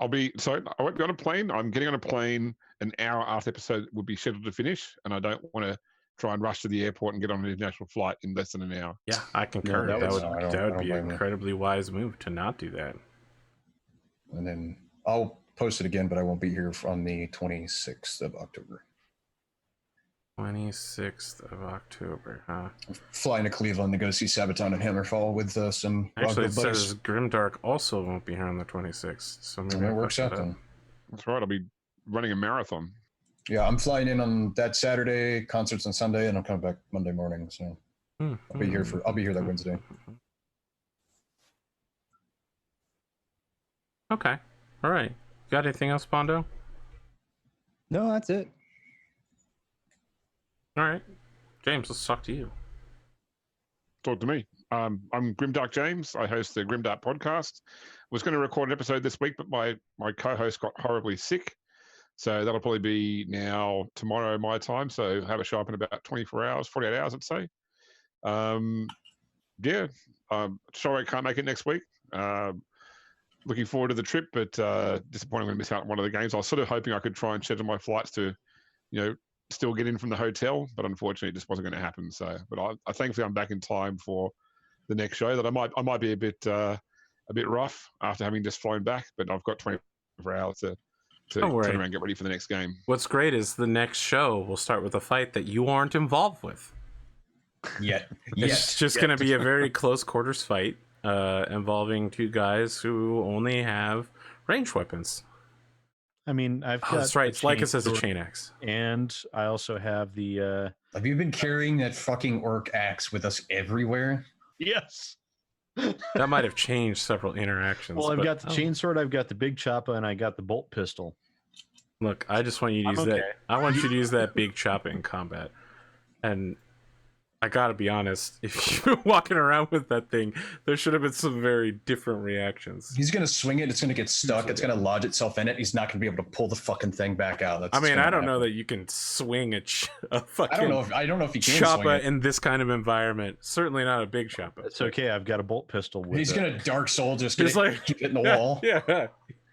[SPEAKER 3] won't be on a plane. I'm getting on a plane an hour after the episode would be scheduled to finish, and I don't want to try and rush to the airport and get on an international flight in less than an hour.
[SPEAKER 1] Yeah, I concur.
[SPEAKER 2] No,
[SPEAKER 1] that
[SPEAKER 2] I
[SPEAKER 1] would
[SPEAKER 2] don't
[SPEAKER 1] be an
[SPEAKER 2] blame you.
[SPEAKER 1] incredibly wise move to not do that.
[SPEAKER 2] And then I'll post it again, but I won't be here on the 26th of October.
[SPEAKER 1] 26th of October, huh?
[SPEAKER 2] I'm flying to Cleveland to go see Sabaton and Hammerfall with some
[SPEAKER 1] Actually, it
[SPEAKER 2] Rockville buddies.
[SPEAKER 1] says Grimdark also won't be here on the 26th. So maybe
[SPEAKER 2] And
[SPEAKER 1] I'll
[SPEAKER 2] it works
[SPEAKER 1] fuck
[SPEAKER 2] out
[SPEAKER 1] that up.
[SPEAKER 2] then.
[SPEAKER 3] That's right. I'll be running a marathon.
[SPEAKER 2] Yeah, I'm flying in on that Saturday, concerts on Sunday, and I'm coming back Monday morning. So I'll be here that Wednesday.
[SPEAKER 1] Okay. All right. Got anything else, Pondo?
[SPEAKER 4] No, that's it.
[SPEAKER 1] All right. James, let's talk to you.
[SPEAKER 3] Talk to me. I'm Grimdark James. I host the Grimdark podcast. Was going to record an episode this week, but my co-host got horribly sick. So that'll probably be now tomorrow my time. So have a show up in about 24 hours, 48 hours, I'd say. Sorry I can't make it next week. Looking forward to the trip, but disappointing to miss out on one of the games. I was sort of hoping I could try and schedule my flights to, still get in from the hotel, but unfortunately it just wasn't going to happen. So, but I thankfully I'm back in time for the next show. That I might be a bit rough after having just flown back, but I've got 24 hours to
[SPEAKER 1] Don't worry.
[SPEAKER 3] turn around and get ready for the next game.
[SPEAKER 1] What's great is the next show will start with a fight that you aren't involved with. It's just going to be a very close quarters fight involving two guys who only have ranged weapons.
[SPEAKER 5] I mean, I've got
[SPEAKER 1] That's right.
[SPEAKER 5] a
[SPEAKER 1] Lycus has a
[SPEAKER 5] chain
[SPEAKER 1] chain axe.
[SPEAKER 5] and I also have the
[SPEAKER 2] Have you been carrying that fucking orc axe with us everywhere?
[SPEAKER 5] yes.
[SPEAKER 1] That might have changed several interactions.
[SPEAKER 5] Well, I've
[SPEAKER 1] but-
[SPEAKER 5] got the chainsword, I've got the big choppa, and I got the bolt pistol.
[SPEAKER 1] Look, I just want you to use that. I want you to use that big chopper in combat. And I gotta be honest, if you've been walking around with that thing, there should have been some very different reactions.
[SPEAKER 2] He's gonna swing it. It's gonna get stuck. It's gonna lodge itself in it. He's not gonna be able to pull the fucking thing back out. That's
[SPEAKER 1] I mean,
[SPEAKER 2] what's
[SPEAKER 1] I
[SPEAKER 2] gonna
[SPEAKER 1] don't know
[SPEAKER 2] happen.
[SPEAKER 1] that you can swing a fucking
[SPEAKER 2] I don't know if he can swing
[SPEAKER 1] chopper
[SPEAKER 2] it.
[SPEAKER 1] in this kind of environment. Certainly not a big chopper.
[SPEAKER 5] It's okay. I've got a bolt pistol. With
[SPEAKER 2] He's
[SPEAKER 5] it.
[SPEAKER 2] gonna Dark Soul just
[SPEAKER 1] Just
[SPEAKER 2] get
[SPEAKER 1] like
[SPEAKER 2] it in the wall.
[SPEAKER 1] Yeah.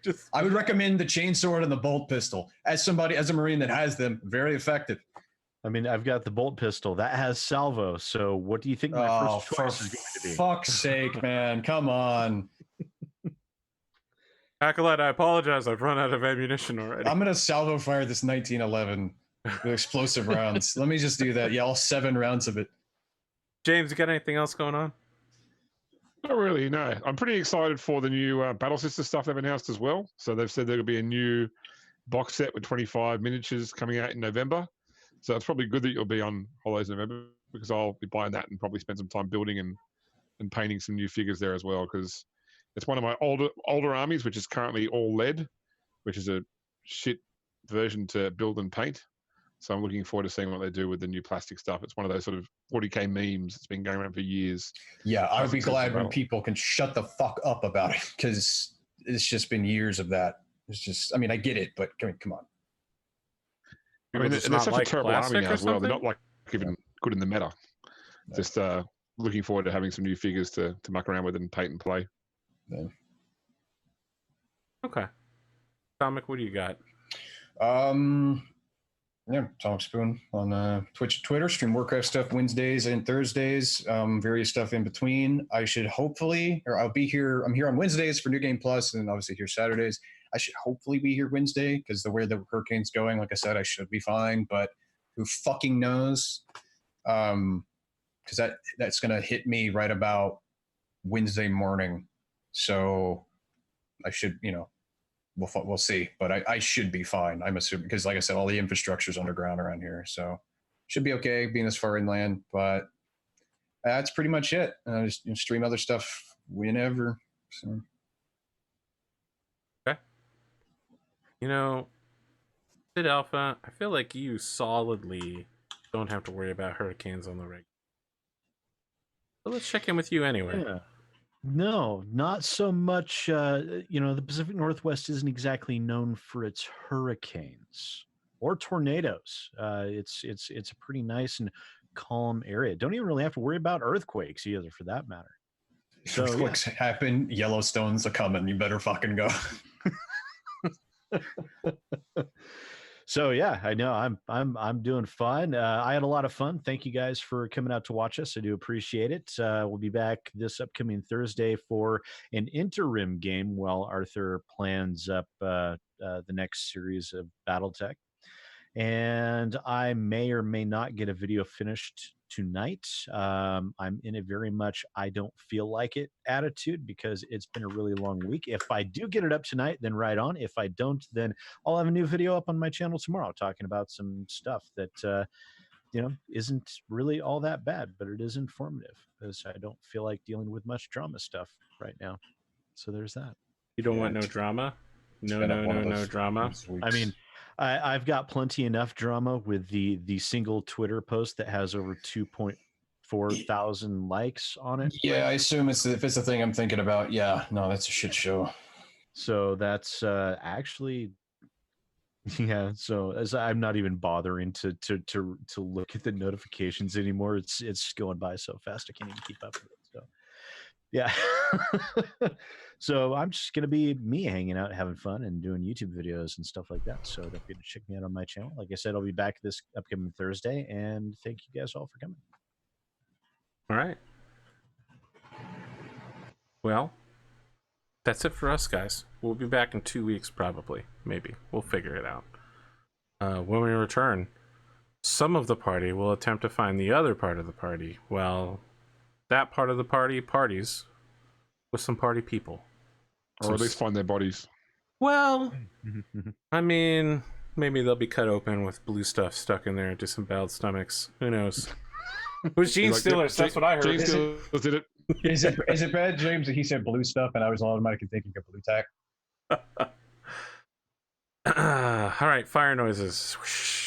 [SPEAKER 1] Just
[SPEAKER 2] I would recommend the chainsword and the bolt pistol. As a Marine that has them, very effective.
[SPEAKER 5] I mean, I've got the bolt pistol that has salvo. So, what do you think my
[SPEAKER 2] Oh,
[SPEAKER 5] first
[SPEAKER 2] for
[SPEAKER 5] choice is going to be?
[SPEAKER 2] fuck's sake, man! Come on.
[SPEAKER 1] Acolyte, I apologize. I've run out of ammunition already.
[SPEAKER 2] I'm gonna salvo fire this 1911 with explosive rounds. Let me just do that. Yeah, all 7 rounds of it.
[SPEAKER 1] James, you got anything else going on?
[SPEAKER 3] Not really, no. I'm pretty excited for the new Battle Sister stuff they've announced as well. So they've said there'll be a new box set with 25 miniatures coming out in November. So it's probably good that you'll be on holidays in November, because I'll be buying that and probably spend some time building and painting some new figures there as well, because it's one of my older armies, which is currently all lead, which is a shit version to build and paint. So I'm looking forward to seeing what they do with the new plastic stuff. It's one of those sort of 40K memes that's been going around for years.
[SPEAKER 2] Yeah, I'll be glad when
[SPEAKER 3] Battle.
[SPEAKER 2] people can shut the fuck up about it, because it's just been years of that. It's just, I mean, I get it, but come on.
[SPEAKER 3] I mean,
[SPEAKER 1] People just
[SPEAKER 3] and they're
[SPEAKER 1] not
[SPEAKER 3] such
[SPEAKER 1] like
[SPEAKER 3] a terrible
[SPEAKER 1] plastic
[SPEAKER 3] army now
[SPEAKER 1] or
[SPEAKER 3] as well. They're
[SPEAKER 1] something?
[SPEAKER 3] not like even good in the meta.
[SPEAKER 2] No.
[SPEAKER 3] Just looking forward to having some new figures to muck around with and paint and play.
[SPEAKER 1] Okay. Comic, what do you got?
[SPEAKER 2] Yeah, Tom Spoon on Twitch and Twitter. Stream Warcraft stuff Wednesdays and Thursdays. Various stuff in between. I'll be here. I'm here on Wednesdays for New Game Plus, and obviously here Saturdays. I should hopefully be here Wednesday, because the way the hurricane's going, like I said, I should be fine, but who fucking knows? because that's going to hit me right about Wednesday morning. So I should, we'll see. But I should be fine. I'm assuming, because like I said, all the infrastructure's underground around here, so should be okay being this far inland. But that's pretty much it. Just stream other stuff whenever. So.
[SPEAKER 1] Okay. Sid Alpha, I feel like you solidly don't have to worry about hurricanes on the rig. So let's check in with you anyway.
[SPEAKER 5] Yeah. No, not so much. The Pacific Northwest isn't exactly known for its hurricanes or tornadoes. It's a pretty nice and calm area. Don't even really have to worry about earthquakes either, for that matter.
[SPEAKER 2] So, earthquakes happen, Yellowstone's a coming. You better fucking go.
[SPEAKER 5] So yeah, I know I'm doing fine. I had a lot of fun. Thank you guys for coming out to watch us. I do appreciate it. We'll be back this upcoming Thursday for an interim game while Arthur plans up the next series of BattleTech. And I may or may not get a video finished tonight. I'm in a very much I don't feel like it attitude because it's been a really long week. If I do get it up tonight, then right on. If I don't, then I'll have a new video up on my channel tomorrow talking about some stuff that isn't really all that bad, but it is informative because I don't feel like dealing with much drama stuff right now. So there's that.
[SPEAKER 1] You don't want no drama? No drama.
[SPEAKER 5] I mean, I've got plenty enough drama with the single Twitter post that has over 2.4 thousand likes on it.
[SPEAKER 2] Yeah, I assume if it's the thing I'm thinking about. Yeah, no, that's a shit show.
[SPEAKER 5] So that's actually, yeah. So as I'm not even bothering to look at the notifications anymore. It's going by so fast I can't even keep up with it. So yeah. So I'm just going to be me hanging out, having fun, and doing YouTube videos and stuff like that. So don't forget to check me out on my channel. Like I said, I'll be back this upcoming Thursday, and thank you guys all for coming.
[SPEAKER 1] All right. Well, that's it for us, guys. We'll be back in 2 weeks, probably. Maybe. We'll figure it out. When we return, some of the party will attempt to find the other part of the party, while that part of the party parties with some party people.
[SPEAKER 3] Or at least find their bodies.
[SPEAKER 1] Well, I mean, maybe they'll be cut open with blue stuff stuck in their disemboweled stomachs. Who knows? It was Gene Steelers. That's what I heard.
[SPEAKER 3] Gene Steelers did it.
[SPEAKER 2] Is it bad, James, that he said blue stuff and I was automatically thinking of blue tack?
[SPEAKER 1] All right, fire noises. Whoosh.